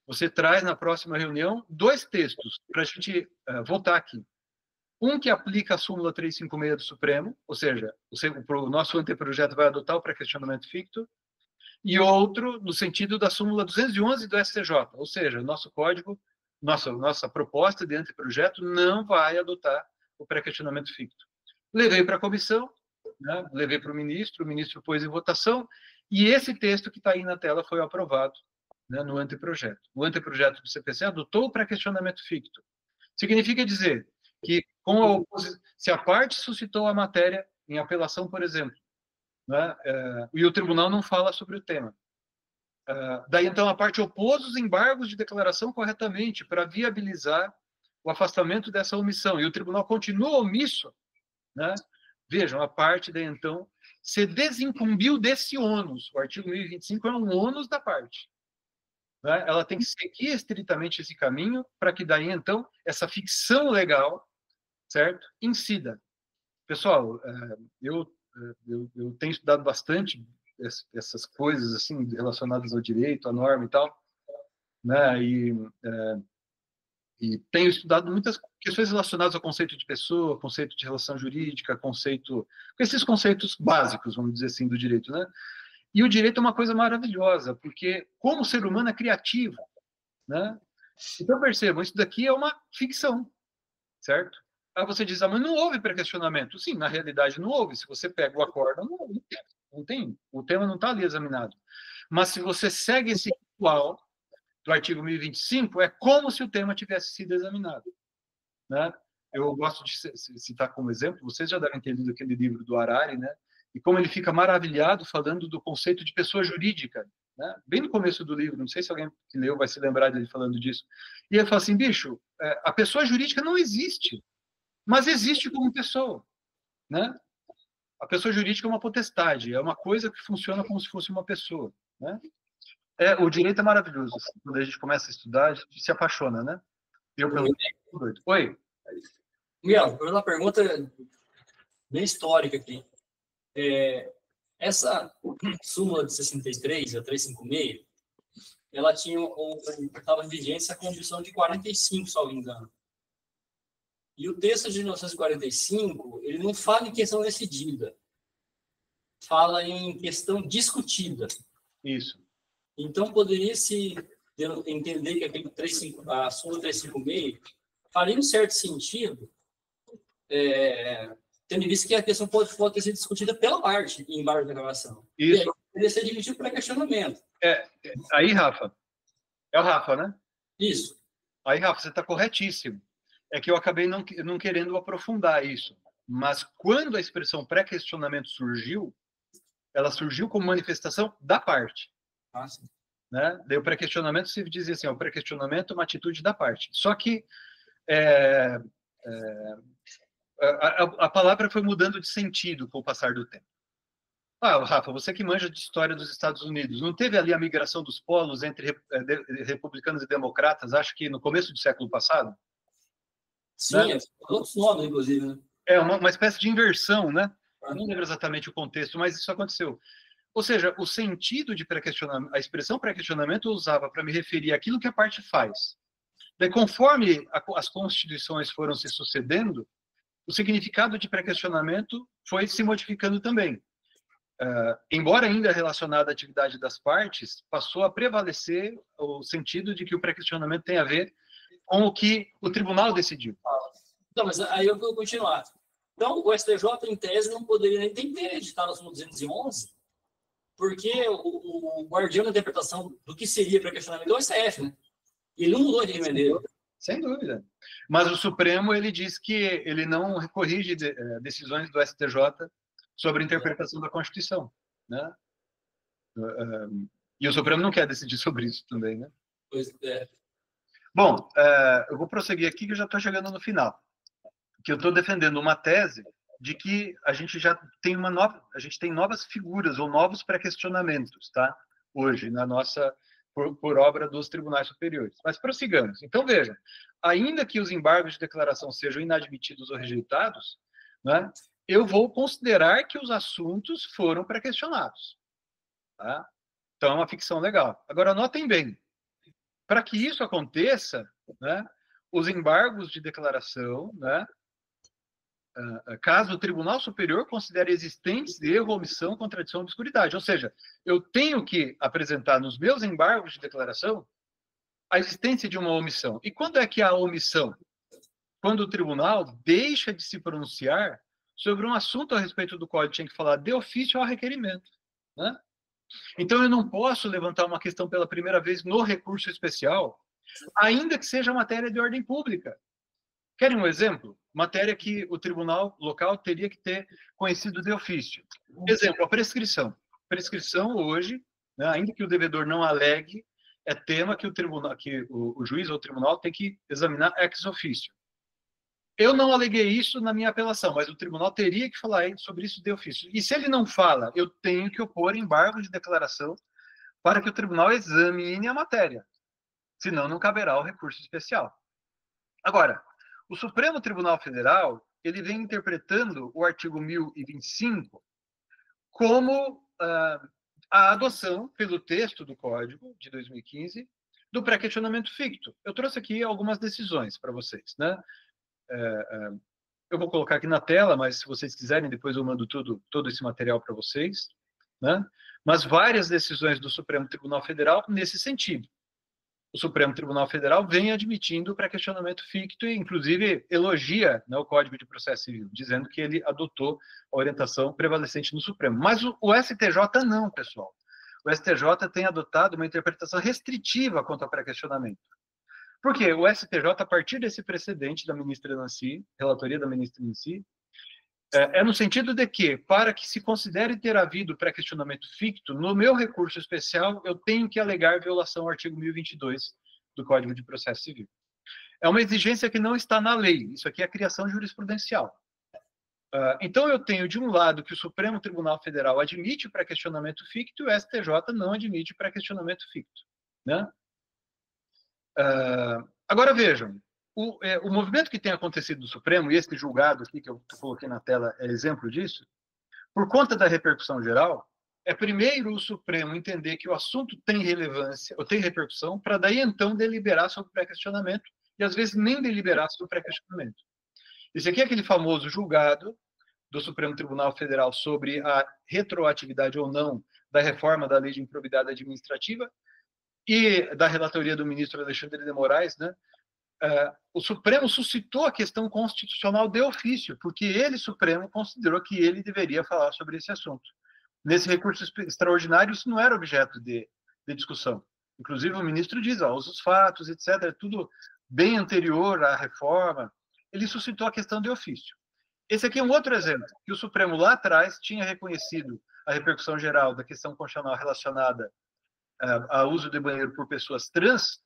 você traz na próxima reunião 2 textos para a gente votar aqui. Um que aplica a súmula 356 do Supremo, ou seja, o nosso anteprojeto vai adotar o pré-questionamento ficto, e outro no sentido da súmula 211 do STJ, ou seja, nosso código, nossa proposta de anteprojeto não vai adotar o pré-questionamento ficto. Levei para a comissão, né, levei para o ministro pôs em votação, e esse texto que está aí na tela foi aprovado, né, no anteprojeto. O anteprojeto do CPC adotou o pré-questionamento ficto. Significa dizer que, se a parte suscitou a matéria em apelação, por exemplo, né, e o tribunal não fala sobre o tema, daí, então, a parte opôs os embargos de declaração corretamente para viabilizar o afastamento dessa omissão, e o tribunal continua omisso, né? Vejam, a parte, daí, então, se desincumbiu desse ônus. O artigo 1025 é um ônus da parte. Né? Ela tem que seguir estritamente esse caminho para que, daí, então, essa ficção legal, certo, incida. Pessoal, eu tenho estudado bastante essas coisas assim relacionadas ao direito, à norma e tal, né? E tenho estudado muitas questões relacionadas ao conceito de pessoa, conceito de relação jurídica, esses conceitos básicos, vamos dizer assim, do direito, né? E o direito é uma coisa maravilhosa, porque como o ser humano é criativo, né? Então percebam, isso daqui é uma ficção, certo? Aí você diz, mas não houve pré-questionamento. Sim, na realidade não houve. Se você pega o acórdão, não tem. O tema não está ali examinado. Mas se você segue esse ritual do artigo 1025, é como se o tema tivesse sido examinado. Né? Eu gosto de citar como exemplo, vocês já devem ter lido aquele livro do Harari, né? E como ele fica maravilhado falando do conceito de pessoa jurídica. Né? Bem no começo do livro, não sei se alguém que leu vai se lembrar dele falando disso. E ele fala assim, bicho, a pessoa jurídica não existe, mas existe como pessoa, né? A pessoa jurídica é uma potestade, é uma coisa que funciona como se fosse uma pessoa, né? O direito é maravilhoso. Assim, quando a gente começa a estudar, a gente se apaixona, né? Eu pelo menos. Oi. Miguel, uma pergunta bem histórica aqui. Essa súmula de 63, a 356, ela estava em vigência com a Constituição de 45, se não me engano. E o texto de 1945, ele não fala em questão decidida, fala em questão discutida. Isso. Então, poderia-se entender que a súmula 356 faria um certo sentido, tendo em vista que a questão pode ter sido discutida pela parte em embargo de declaração. Isso. E aí poderia ser admitido para questionamento. Aí, Rafa, é o Rafa, né? Isso. Aí, Rafa, você está corretíssimo. É que eu acabei não querendo aprofundar isso. Mas quando a expressão pré-questionamento surgiu, ela surgiu como manifestação da parte. Sim. Né? Daí o pré-questionamento se dizia assim, o pré-questionamento é uma atitude da parte. Só que a palavra foi mudando de sentido com o passar do tempo. Rafa, você que manja de história dos Estados Unidos, não teve ali a migração dos polos entre republicanos e democratas, acho que no começo do século passado? Sim, né? Outros nomes, inclusive. Né? É uma espécie de inversão, né? Não lembro exatamente o contexto, mas isso aconteceu. Ou seja, o sentido de pré-questionamento, a expressão pré-questionamento eu usava para me referir àquilo que a parte faz. Daí, conforme as constituições foram se sucedendo, o significado de pré-questionamento foi se modificando também. Embora ainda relacionado à atividade das partes, passou a prevalecer o sentido de que o pré-questionamento tem a ver com o que o tribunal decidiu. Não, mas aí eu vou continuar. Então, o STJ, em tese, não poderia nem ter editado a súmula 211, porque o guardião da interpretação do que seria pré-questionamento é o STF, né? Ele não mudou de maneira. Sem dúvida. Mas o Supremo, ele diz que ele não corrige decisões do STJ sobre a interpretação da Constituição, né? E o Supremo não quer decidir sobre isso também, né? Pois é. Bom, eu vou prosseguir aqui que eu já estou chegando no final. Que eu estou defendendo uma tese de que a gente já tem tem novas figuras ou novos pré-questionamentos, tá? Hoje, na nossa por obra dos tribunais superiores. Mas prossigamos. Então, vejam, ainda que os embargos de declaração sejam inadmitidos ou rejeitados, né, eu vou considerar que os assuntos foram pré-questionados. Tá? Então, é uma ficção legal. Agora, notem bem, para que isso aconteça, né, os embargos de declaração, né, caso o Tribunal Superior considere existentes erro, omissão, contradição ou obscuridade. Ou seja, eu tenho que apresentar nos meus embargos de declaração a existência de uma omissão. E quando é que há omissão? Quando o tribunal deixa de se pronunciar sobre um assunto a respeito do qual ele tinha que falar de ofício ao requerimento. Né? Então, eu não posso levantar uma questão pela primeira vez no recurso especial, ainda que seja matéria de ordem pública. Querem um exemplo? Matéria que o tribunal local teria que ter conhecido de ofício. Exemplo, a prescrição. Prescrição hoje, né, ainda que o devedor não alegue, é tema que o juiz ou o tribunal tem que examinar ex officio. Eu não aleguei isso na minha apelação, mas o tribunal teria que falar sobre isso de ofício. E se ele não fala, eu tenho que opor embargo de declaração para que o tribunal examine a matéria. Senão, não caberá o recurso especial. Agora, o Supremo Tribunal Federal, ele vem interpretando o artigo 1025 como a adoção, pelo texto do Código de 2015, do pré-questionamento ficto. Eu trouxe aqui algumas decisões para vocês. Né? Eu vou colocar aqui na tela, mas se vocês quiserem, depois eu mando todo esse material para vocês. Né? Mas várias decisões do Supremo Tribunal Federal nesse sentido. O Supremo Tribunal Federal vem admitindo o pré-questionamento ficto e, inclusive, elogia, né, o Código de Processo Civil, dizendo que ele adotou a orientação prevalecente no Supremo. Mas o STJ não, pessoal. O STJ tem adotado uma interpretação restritiva quanto ao pré-questionamento. Por quê? O STJ, a partir desse precedente da ministra Nancy, relatoria da ministra Nancy, no sentido de que, para que se considere ter havido pré-questionamento ficto, no meu recurso especial, eu tenho que alegar violação ao artigo 1022 do Código de Processo Civil. É uma exigência que não está na lei, isso aqui é a criação jurisprudencial. Então, eu tenho, de um lado, que o Supremo Tribunal Federal admite pré-questionamento ficto e o STJ não admite pré-questionamento ficto. Né? Agora, vejam, o movimento que tem acontecido no Supremo, e esse julgado aqui que eu coloquei na tela é exemplo disso, por conta da repercussão geral, é primeiro o Supremo entender que o assunto tem relevância, ou tem repercussão, para daí então deliberar sobre o pré-questionamento, e às vezes nem deliberar sobre o pré-questionamento. Esse aqui é aquele famoso julgado do Supremo Tribunal Federal sobre a retroatividade ou não da reforma da Lei de Improbidade Administrativa e da relatoria do ministro Alexandre de Moraes, né? O Supremo suscitou a questão constitucional de ofício, porque ele, Supremo, considerou que ele deveria falar sobre esse assunto. Nesse recurso extraordinário, isso não era objeto de discussão. Inclusive, o ministro diz, os fatos, etc., tudo bem anterior à reforma, ele suscitou a questão de ofício. Esse aqui é um outro exemplo, que o Supremo lá atrás tinha reconhecido a repercussão geral da questão constitucional relacionada ao uso de banheiro por pessoas trans,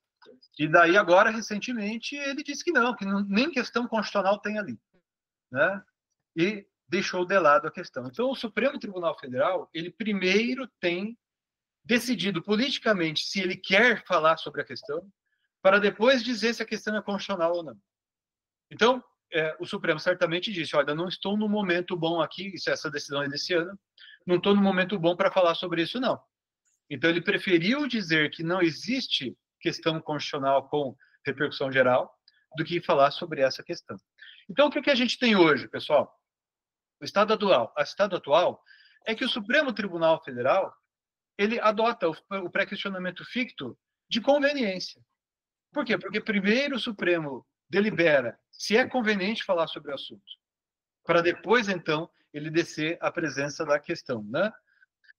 e daí agora, recentemente, ele disse que não, nem questão constitucional tem ali, né? E deixou de lado a questão. Então, o Supremo Tribunal Federal, ele primeiro tem decidido politicamente se ele quer falar sobre a questão, para depois dizer se a questão é constitucional ou não. Então, o Supremo certamente disse, olha, não estou no momento bom aqui, essa decisão é desse ano, não estou no momento bom para falar sobre isso, não. Então, ele preferiu dizer que não existe questão constitucional com repercussão geral do que falar sobre essa questão. Então, o que a gente tem hoje, pessoal? O estado atual é que o Supremo Tribunal Federal ele adota o pré-questionamento ficto de conveniência. Por quê? Porque primeiro o Supremo delibera se é conveniente falar sobre o assunto, para depois, então, ele descer à presença da questão, né?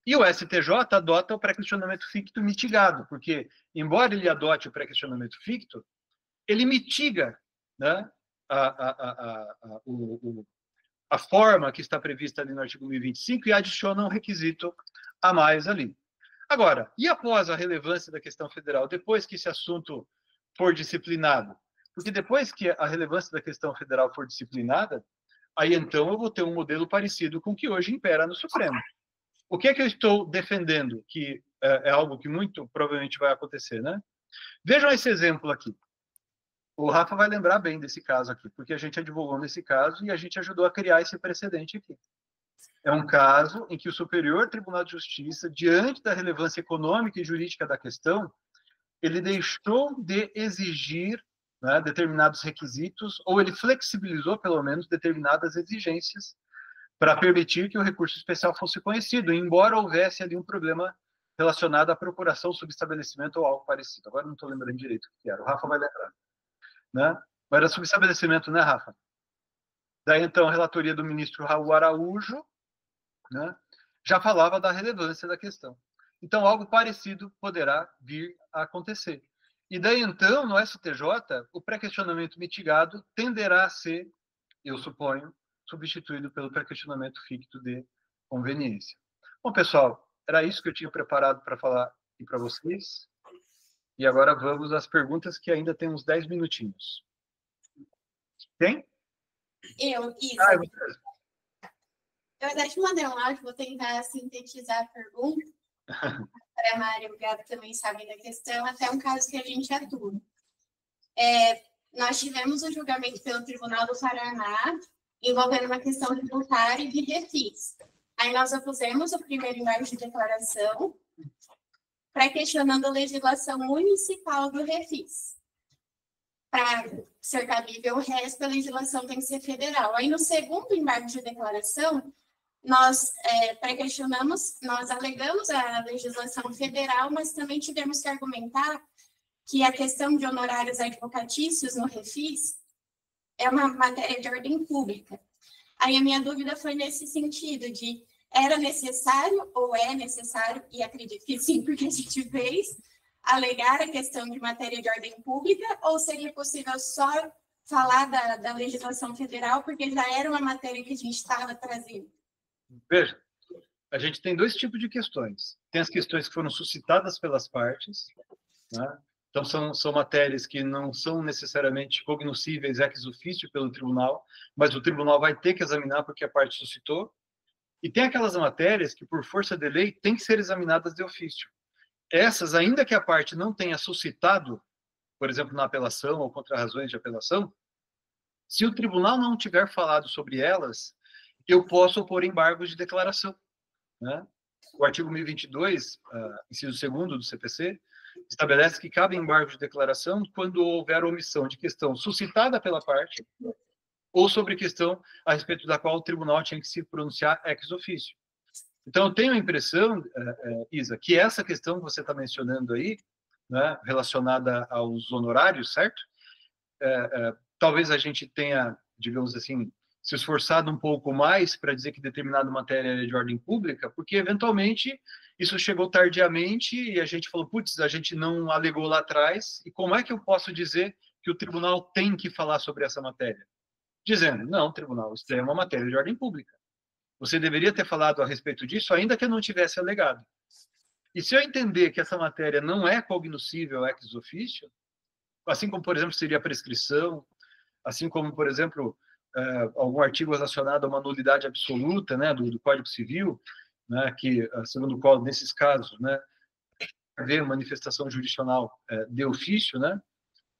E o STJ adota o pré-questionamento ficto mitigado, porque, embora ele adote o pré-questionamento ficto, ele mitiga, né, a forma que está prevista ali no artigo 1025 e adiciona um requisito a mais ali. Agora, e após a relevância da questão federal, depois que esse assunto for disciplinado? Porque depois que a relevância da questão federal for disciplinada, aí então eu vou ter um modelo parecido com o que hoje impera no Supremo. O que é que eu estou defendendo? Que é algo que muito provavelmente vai acontecer, né? Vejam esse exemplo aqui. O Rafa vai lembrar bem desse caso aqui, porque a gente advogou nesse caso e a gente ajudou a criar esse precedente aqui. É um caso em que o Superior Tribunal de Justiça, diante da relevância econômica e jurídica da questão, ele deixou de exigir, né, determinados requisitos, ou ele flexibilizou, pelo menos, determinadas exigências para permitir que o recurso especial fosse conhecido, embora houvesse ali um problema relacionado à procuração, subestabelecimento ou algo parecido. Agora não estou lembrando direito o que era. O Rafa vai lembrar. Né? Mas era subestabelecimento, né, Rafa? Daí, então, a relatoria do ministro Raul Araújo, né, já falava da relevância da questão. Então, algo parecido poderá vir a acontecer. E daí, então, no STJ, o pré-questionamento mitigado tenderá a ser, eu suponho, substituído pelo pré-questionamento ficto de conveniência. Bom, pessoal, era isso que eu tinha preparado para falar aqui para vocês. E agora vamos às perguntas, que ainda tem uns 10 minutinhos. Tem? Isso. Eu já te mandei um áudio, vou tentar sintetizar a pergunta, para a Mari e o Gabi também sabem da questão, até um caso que a gente atua. Nós tivemos um julgamento pelo Tribunal do Paraná, envolvendo uma questão tributária e de refis. Aí nós opusemos o primeiro embargo de declaração, pré-questionando a legislação municipal do refis. Para ser cabível o resto, a legislação tem que ser federal. Aí no segundo embargo de declaração, nós pré-questionamos, nós alegamos a legislação federal, mas também tivemos que argumentar que a questão de honorários advocatícios no refis é uma matéria de ordem pública. Aí a minha dúvida foi nesse sentido de era necessário ou é necessário, e acredito que sim, porque a gente fez, alegar a questão de matéria de ordem pública, ou seria possível só falar da legislação federal, porque já era uma matéria que a gente estava trazendo? Veja, a gente tem dois tipos de questões. Tem as questões que foram suscitadas pelas partes, né? Então, são matérias que não são necessariamente cognoscíveis ex officio pelo tribunal, mas o tribunal vai ter que examinar porque a parte suscitou. E tem aquelas matérias que, por força de lei, têm que ser examinadas de ofício. Essas, ainda que a parte não tenha suscitado por exemplo, na apelação ou contra razões de apelação, se o tribunal não tiver falado sobre elas, eu posso opor embargos de declaração, né? O artigo 1022, inciso 2º do CPC, estabelece que cabe embargo de declaração quando houver omissão de questão suscitada pela parte ou sobre questão a respeito da qual o tribunal tinha que se pronunciar ex officio. Então, eu tenho a impressão, Isa, que essa questão que você está mencionando aí, né, relacionada aos honorários, certo? Talvez a gente tenha, digamos assim, se esforçado um pouco mais para dizer que determinada matéria é de ordem pública, porque, eventualmente, isso chegou tardiamente e a gente falou, putz, a gente não alegou lá atrás, e como é que eu posso dizer que o tribunal tem que falar sobre essa matéria? Dizendo, não, tribunal, isso é uma matéria de ordem pública. Você deveria ter falado a respeito disso, ainda que eu não tivesse alegado. E se eu entender que essa matéria não é cognoscível ex officio, assim como, por exemplo, seria a prescrição, assim como, por exemplo, algum artigo relacionado a uma nulidade absoluta, né, do Código Civil, né, que, segundo o qual, nesses casos, né, haver manifestação jurisdicional de ofício, né?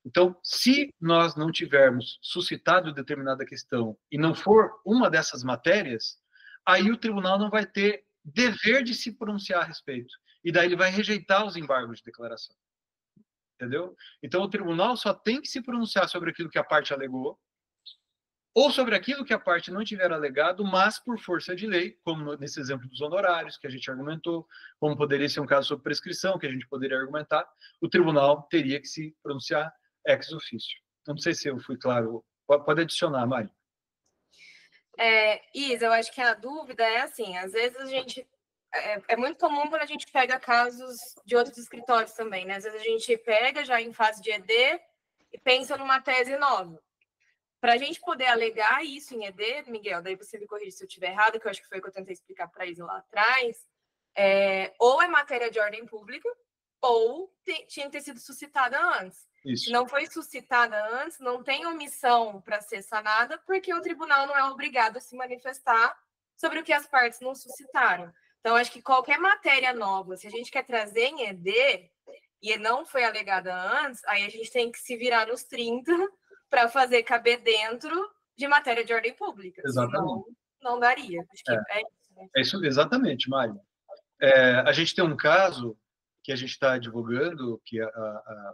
Então, se nós não tivermos suscitado determinada questão e não for uma dessas matérias, aí o tribunal não vai ter dever de se pronunciar a respeito. E daí ele vai rejeitar os embargos de declaração. Entendeu? Então, o tribunal só tem que se pronunciar sobre aquilo que a parte alegou, ou sobre aquilo que a parte não tiver alegado, mas por força de lei, como nesse exemplo dos honorários, que a gente argumentou, como poderia ser um caso sobre prescrição, que a gente poderia argumentar, o tribunal teria que se pronunciar ex officio. Não sei se eu fui claro. Pode adicionar, Mari. Isa, eu acho que a dúvida é assim, às vezes a gente... É muito comum quando a gente pega casos de outros escritórios também, né? Às vezes a gente pega já em fase de ED e pensa numa tese nova. Para a gente poder alegar isso em ED, Miguel, daí você me corrige se eu estiver errado, que eu acho que foi o que eu tentei explicar para a Isa lá atrás, ou é matéria de ordem pública, ou tinha que ter sido suscitada antes. Isso. Se não foi suscitada antes, não tem omissão para ser sanada, porque o tribunal não é obrigado a se manifestar sobre o que as partes não suscitaram. Então, acho que qualquer matéria nova, se a gente quer trazer em ED e não foi alegada antes, aí a gente tem que se virar nos 30 para fazer caber dentro de matéria de ordem pública. Exatamente. Senão, não daria. Acho que é isso, né? É isso, exatamente, Mário. A gente tem um caso que a gente está advogando, que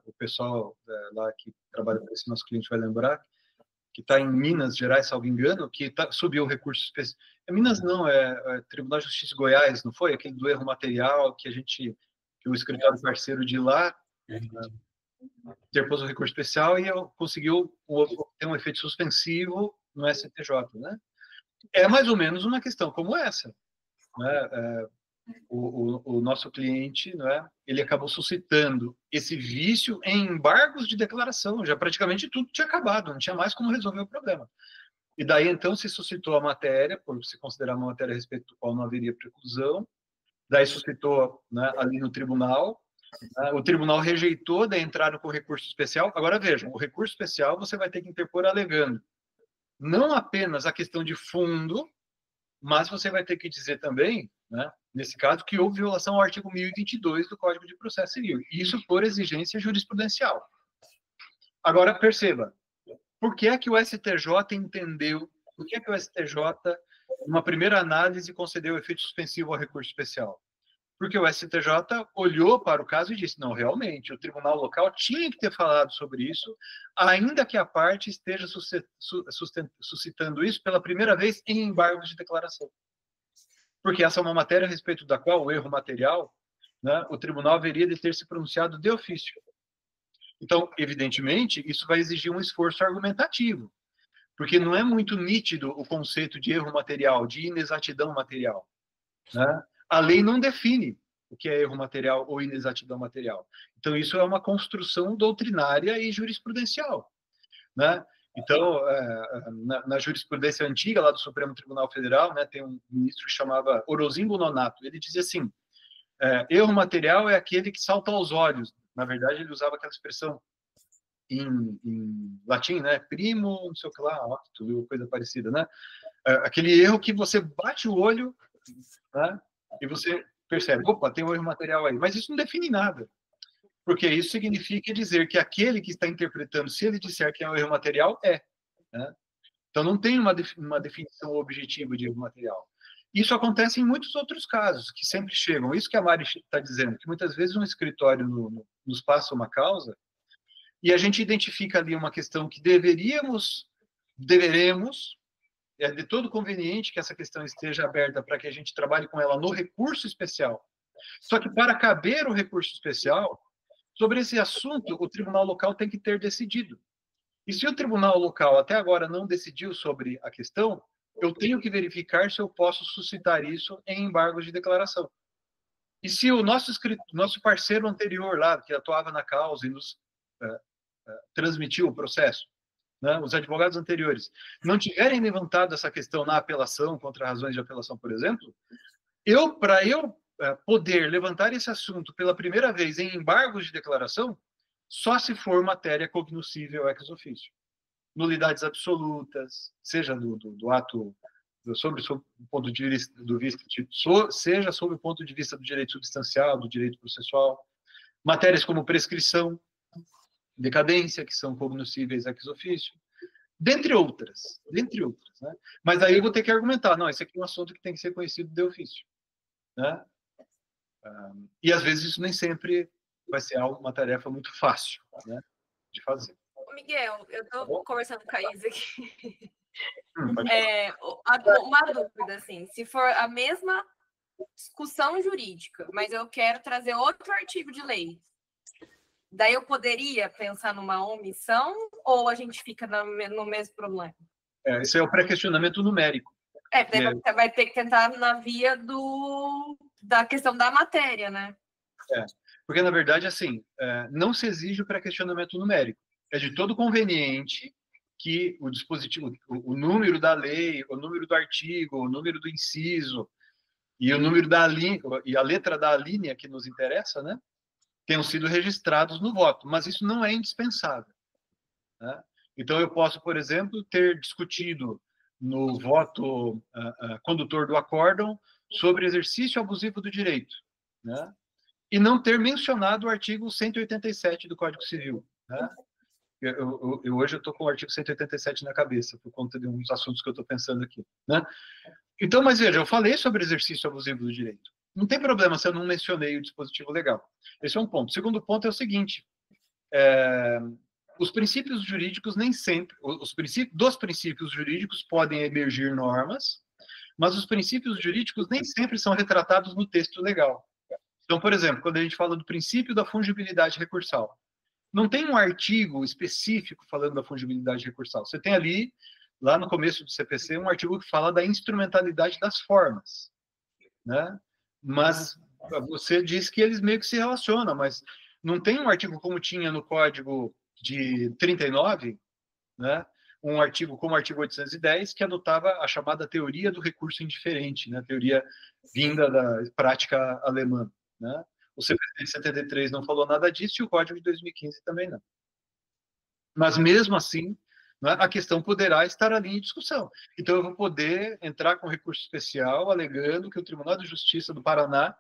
o pessoal lá que trabalha para esse nosso cliente vai lembrar, que está em Minas Gerais, salvo engano, que subiu o recurso especial. Minas não, é Tribunal de Justiça de Goiás, não foi? Aquele do erro material que o escritório parceiro de lá interpôs o recurso especial e conseguiu ter um efeito suspensivo no STJ, né? É mais ou menos uma questão como essa, né? O nosso cliente, né, ele acabou suscitando esse vício em embargos de declaração, já praticamente tudo tinha acabado, não tinha mais como resolver o problema. E daí, então, se suscitou a matéria, por se considerar uma matéria a respeito do qual não haveria preclusão, daí suscitou, né, ali no tribunal, o tribunal rejeitou, daí entraram com recurso especial. Agora, vejam, o recurso especial você vai ter que interpor alegando não apenas a questão de fundo, mas você vai ter que dizer também, né, nesse caso, que houve violação ao artigo 1022 do Código de Processo Civil. Isso por exigência jurisprudencial. Agora, perceba, por que é que o STJ entendeu, por que é que o STJ, numa primeira análise, concedeu efeito suspensivo ao recurso especial? Porque o STJ olhou para o caso e disse, não, realmente, o tribunal local tinha que ter falado sobre isso, ainda que a parte esteja suscitando isso pela primeira vez em embargos de declaração. Porque essa é uma matéria a respeito da qual o erro material, né, o tribunal haveria de ter se pronunciado de ofício. Então, evidentemente, isso vai exigir um esforço argumentativo, porque não é muito nítido o conceito de erro material, de inexatidão material, né? A lei não define o que é erro material ou inexatidão material. Então, isso é uma construção doutrinária e jurisprudencial, né? Então, na jurisprudência antiga lá do Supremo Tribunal Federal, né, tem um ministro que chamava Orozimbo Nonato. Ele dizia assim, erro material é aquele que salta aos olhos. Na verdade, ele usava aquela expressão em latim, né? Primo, não sei o que lá, octo, coisa parecida, né? Aquele erro que você bate o olho, né? E você percebe, opa, tem um erro material aí. Mas isso não define nada. Porque isso significa dizer que aquele que está interpretando, se ele disser que é um erro material, é. Né? Então, não tem uma definição objetiva de erro material. Isso acontece em muitos outros casos, que sempre chegam. Isso que a Mari está dizendo, que muitas vezes um escritório nos passa uma causa e a gente identifica ali uma questão que deveremos, é de todo conveniente que essa questão esteja aberta para que a gente trabalhe com ela no recurso especial. Só que para caber o recurso especial, sobre esse assunto, o tribunal local tem que ter decidido. E se o tribunal local até agora não decidiu sobre a questão, eu tenho que verificar se eu posso suscitar isso em embargos de declaração. E se o nosso parceiro anterior lá, que atuava na causa e nos transmitiu o processo, né, os advogados anteriores, não tiverem levantado essa questão na apelação, contra razões de apelação, por exemplo, para eu poder levantar esse assunto pela primeira vez em embargos de declaração, só se for matéria cognoscível ex officio. Nulidades absolutas, seja do ato, sobre o ponto de vista seja sob o ponto de vista do direito substancial, do direito processual, matérias como prescrição, decadência, que são cognoscíveis ex officio, dentre outras, né? Mas aí eu vou ter que argumentar, não, esse aqui é um assunto que tem que ser conhecido de ofício, né? E às vezes isso nem sempre vai ser uma tarefa muito fácil, né, de fazer. Miguel, eu estou conversando com a Isa aqui. Uma dúvida, assim, se for a mesma discussão jurídica, mas eu quero trazer outro artigo de lei, daí eu poderia pensar numa omissão ou a gente fica no mesmo problema? Esse é o pré-questionamento numérico. Você vai ter que tentar na via da questão da matéria, né? Porque, na verdade, assim, não se exige o pré-questionamento numérico. É de todo conveniente que o dispositivo, o número da lei, o número do artigo, o número do inciso e o número da linha, e a letra da linha que nos interessa, né, tenham sido registrados no voto, mas isso não é indispensável, né? Então, eu posso, por exemplo, ter discutido no voto condutor do acórdão sobre exercício abusivo do direito, né, e não ter mencionado o artigo 187 do Código Civil, né? Hoje eu estou com o artigo 187 na cabeça, por conta de uns assuntos que eu estou pensando aqui, né? Então, mas veja, eu falei sobre exercício abusivo do direito. Não tem problema se eu não mencionei o dispositivo legal. Esse é um ponto. O segundo ponto é o seguinte, os princípios jurídicos nem sempre, dos princípios jurídicos podem emergir normas, mas os princípios jurídicos nem sempre são retratados no texto legal. Então, por exemplo, quando a gente fala do princípio da fungibilidade recursal, não tem um artigo específico falando da fungibilidade recursal. Você tem ali, lá no começo do CPC, um artigo que fala da instrumentalidade das formas, né? Mas você diz que eles meio que se relacionam, mas não tem um artigo como tinha no Código de 39, né? Um artigo como o artigo 810, que adotava a chamada teoria do recurso indiferente, né? Teoria vinda da prática alemã, né? O CPC de 73 não falou nada disso e o Código de 2015 também não. Mas, mesmo assim, né, a questão poderá estar ali em discussão. Então, eu vou poder entrar com recurso especial alegando que o Tribunal de Justiça do Paraná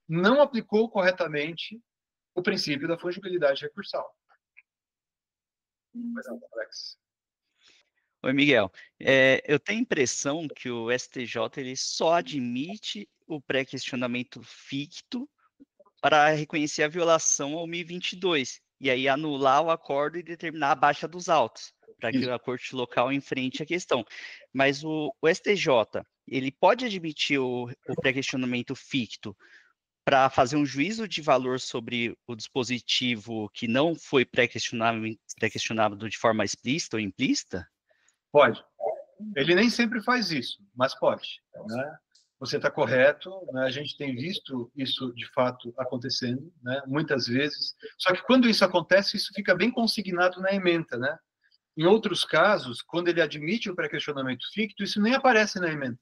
não aplicou corretamente o princípio da fungibilidade recursal. Mas não, Alex. Oi, Miguel. Eu tenho a impressão que o STJ ele só admite o pré-questionamento ficto para reconhecer a violação ao 1022, e aí anular o acordo e determinar a baixa dos autos, para que a corte local enfrente a questão. Mas o STJ, ele pode admitir o pré-questionamento ficto para fazer um juízo de valor sobre o dispositivo que não foi pré-questionado de forma explícita ou implícita? Pode. Ele nem sempre faz isso, mas pode, né? Você está correto, né? A gente tem visto isso de fato acontecendo, né? Muitas vezes. Só que quando isso acontece, isso fica bem consignado na ementa, né? Em outros casos, quando ele admite o pré-questionamento ficto, isso nem aparece na ementa,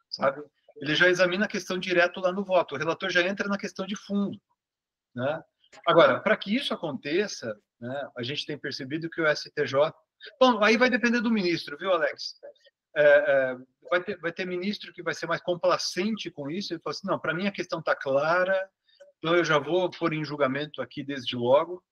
sabe? Ele já examina a questão direto lá no voto. O relator já entra na questão de fundo, né? Agora, para que isso aconteça, né? A gente tem percebido que o STJ... Bom, aí vai depender do ministro, viu, Alex? Vai ter ministro que vai ser mais complacente com isso, ele fala assim, não, para mim a questão está clara, então eu já vou pôr em julgamento aqui desde logo.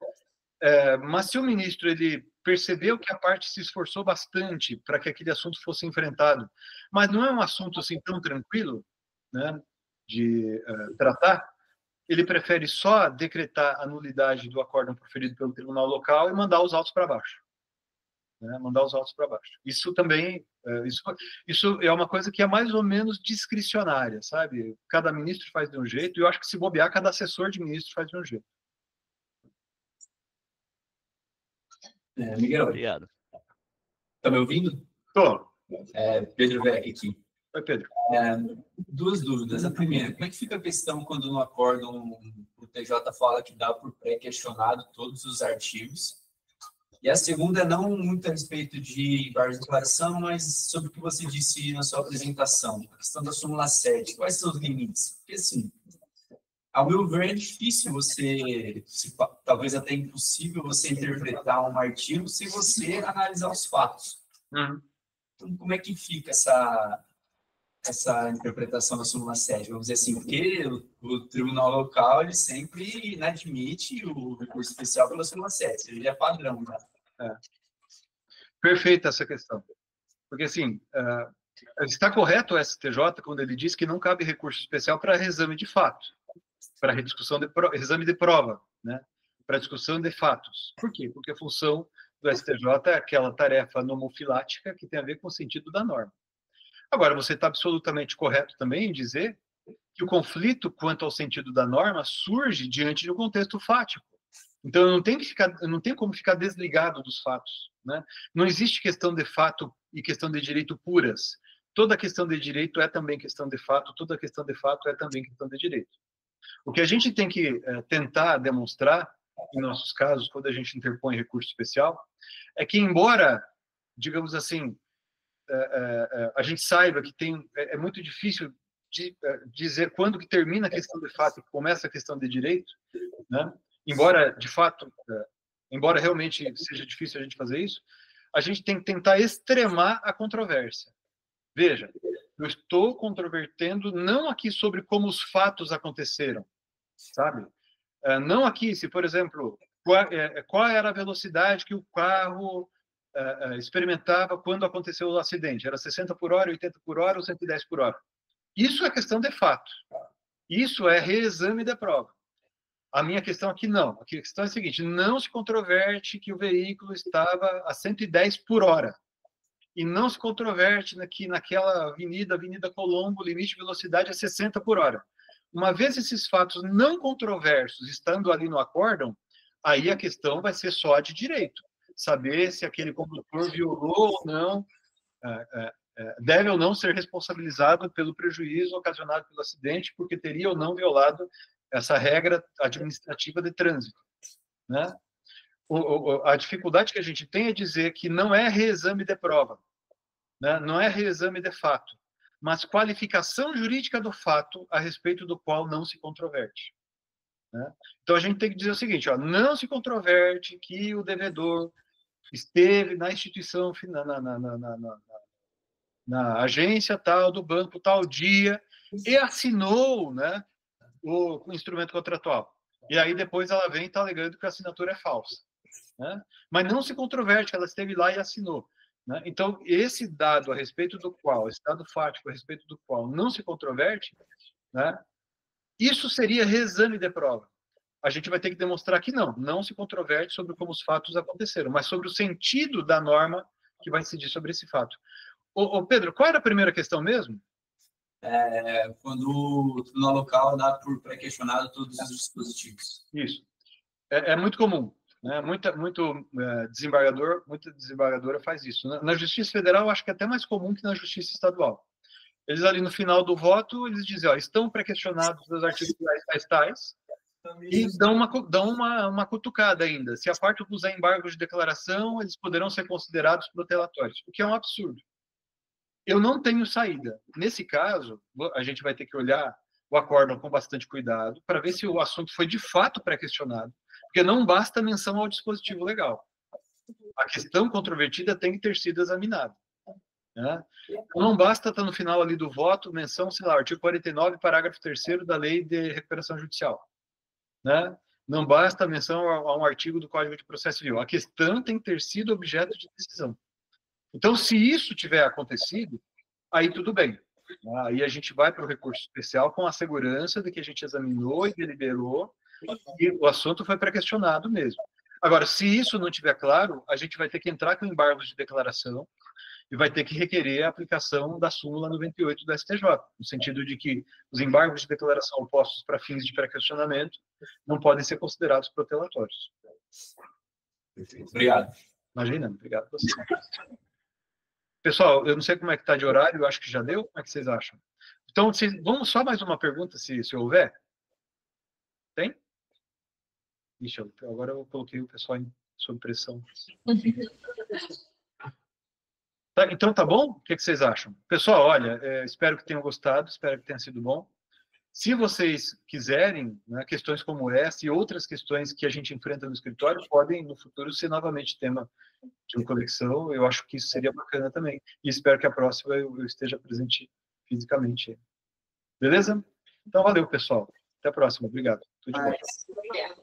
Mas se o ministro ele percebeu que a parte se esforçou bastante para que aquele assunto fosse enfrentado, mas não é um assunto assim tão tranquilo, né, de tratar, ele prefere só decretar a nulidade do acórdão proferido pelo tribunal local e mandar os autos para baixo. Né, mandar os autos para baixo. Isso também, isso é uma coisa que é mais ou menos discricionária, sabe? Cada ministro faz de um jeito, e eu acho que se bobear, cada assessor de ministro faz de um jeito. Miguel, Obrigado. tá me ouvindo? Tô. Pedro Vec aqui. Oi, Pedro. Duas dúvidas. A primeira, como é que fica a questão quando no acórdão o TJ fala que dá por pré-questionado todos os artigos? E a segunda, não muito a respeito de embargo de declaração, mas sobre o que você disse na sua apresentação, a questão da súmula 7. Quais são os limites? Porque, assim, ao meu ver, é difícil você, talvez até impossível, você interpretar um artigo sem você analisar os fatos. Uhum. Então, como é que fica essa interpretação da súmula 7? Vamos dizer assim, porque o tribunal local ele sempre inadmite o recurso especial pela súmula 7. Ele é padrão, né? Perfeita essa questão. Porque, assim, está correto o STJ quando ele diz que não cabe recurso especial para reexame de fato, para rediscussão de exame de prova, né? Para discussão de fatos. Por quê? Porque a função do STJ é aquela tarefa nomofilática que tem a ver com o sentido da norma. Agora, você está absolutamente correto também em dizer que o conflito quanto ao sentido da norma surge diante de um contexto fático. Então, não tem como ficar desligado dos fatos, né? Não existe questão de fato e questão de direito puras. Toda questão de direito é também questão de fato, toda questão de fato é também questão de direito. O que a gente tem que tentar demonstrar, em nossos casos, quando a gente interpõe recurso especial, é que, embora, digamos assim, a gente saiba que é muito difícil de dizer quando que termina a questão de fato e começa a questão de direito, né? Embora, de fato, embora realmente seja difícil a gente fazer isso, a gente tem que tentar extremar a controvérsia. Veja, eu estou controvertendo não aqui sobre como os fatos aconteceram, sabe? Não aqui, se, por exemplo, qual era a velocidade que o carro experimentava quando aconteceu o acidente. Era 60 por hora, 80 por hora ou 110 por hora. Isso é questão de fato. Isso é reexame da prova. A minha questão aqui não. A questão é a seguinte, não se controverte que o veículo estava a 110 por hora. E não se controverte que naquela Avenida Colombo, o limite de velocidade é 60 por hora. Uma vez esses fatos não controversos estando ali no acórdão, aí a questão vai ser só de direito. Saber se aquele condutor violou ou não, deve ou não ser responsabilizado pelo prejuízo ocasionado pelo acidente, porque teria ou não violado essa regra administrativa de trânsito, né? A dificuldade que a gente tem é dizer que não é reexame de prova, né? Não é reexame de fato, mas qualificação jurídica do fato a respeito do qual não se controverte, né? Então a gente tem que dizer o seguinte, não se controverte que o devedor esteve na instituição, na agência tal, do banco tal dia, e assinou, né, o instrumento contratual. E aí depois ela vem e está alegando que a assinatura é falsa, né? Mas não se controverte que ela esteve lá e assinou, né? Então, esse dado a respeito do qual, esse dado fático a respeito do qual não se controverte, né, isso seria reexame de prova. A gente vai ter que demonstrar que não se controverte sobre como os fatos aconteceram, mas sobre o sentido da norma que vai incidir sobre esse fato. Pedro, qual era a primeira questão mesmo? Quando o tribunal local dá por pré-questionado todos os dispositivos. Isso. É muito comum, né? Muita desembargadora faz isso. Na Justiça Federal, acho que é até mais comum que na Justiça Estadual. Eles ali no final do voto, eles dizem, estão pré-questionados os artigos tais, e dão uma cutucada ainda. Se a parte usar embargo de declaração, eles poderão ser considerados protelatórios, o que é um absurdo. Eu não tenho saída. Nesse caso, a gente vai ter que olhar o acórdão com bastante cuidado para ver se o assunto foi de fato pré-questionado, porque não basta menção ao dispositivo legal. A questão controvertida tem que ter sido examinada, né? Não basta estar no final ali do voto, menção, sei lá, artigo 49, parágrafo 3º da Lei de Recuperação Judicial. né? Não basta a menção a um artigo do Código de Processo Civil. A questão tem que ter sido objeto de decisão. Então, se isso tiver acontecido, aí tudo bem. Aí a gente vai para o recurso especial com a segurança de que a gente examinou e deliberou e o assunto foi pré-questionado mesmo. Agora, se isso não tiver claro, a gente vai ter que entrar com embargos de declaração e vai ter que requerer a aplicação da súmula 98 do STJ, no sentido de que os embargos de declaração postos para fins de pré-questionamento não podem ser considerados protelatórios. Obrigado. Imagina, obrigado a você. Pessoal, eu não sei como é que está de horário, eu acho que já deu. Como é que vocês acham? Então, vamos só mais uma pergunta, se houver? Tem? Ixi, agora eu coloquei o pessoal sob pressão. Tá, então, tá bom? O que vocês acham? Pessoal, olha, espero que tenham gostado, espero que tenha sido bom. Se vocês quiserem, né, questões como essa e outras questões que a gente enfrenta no escritório, podem, no futuro, ser novamente tema de uma conexão. Eu acho que isso seria bacana também. E espero que a próxima eu esteja presente fisicamente. Beleza? Então, valeu, pessoal. Até a próxima. Obrigado. Tudo de bom. Obrigada.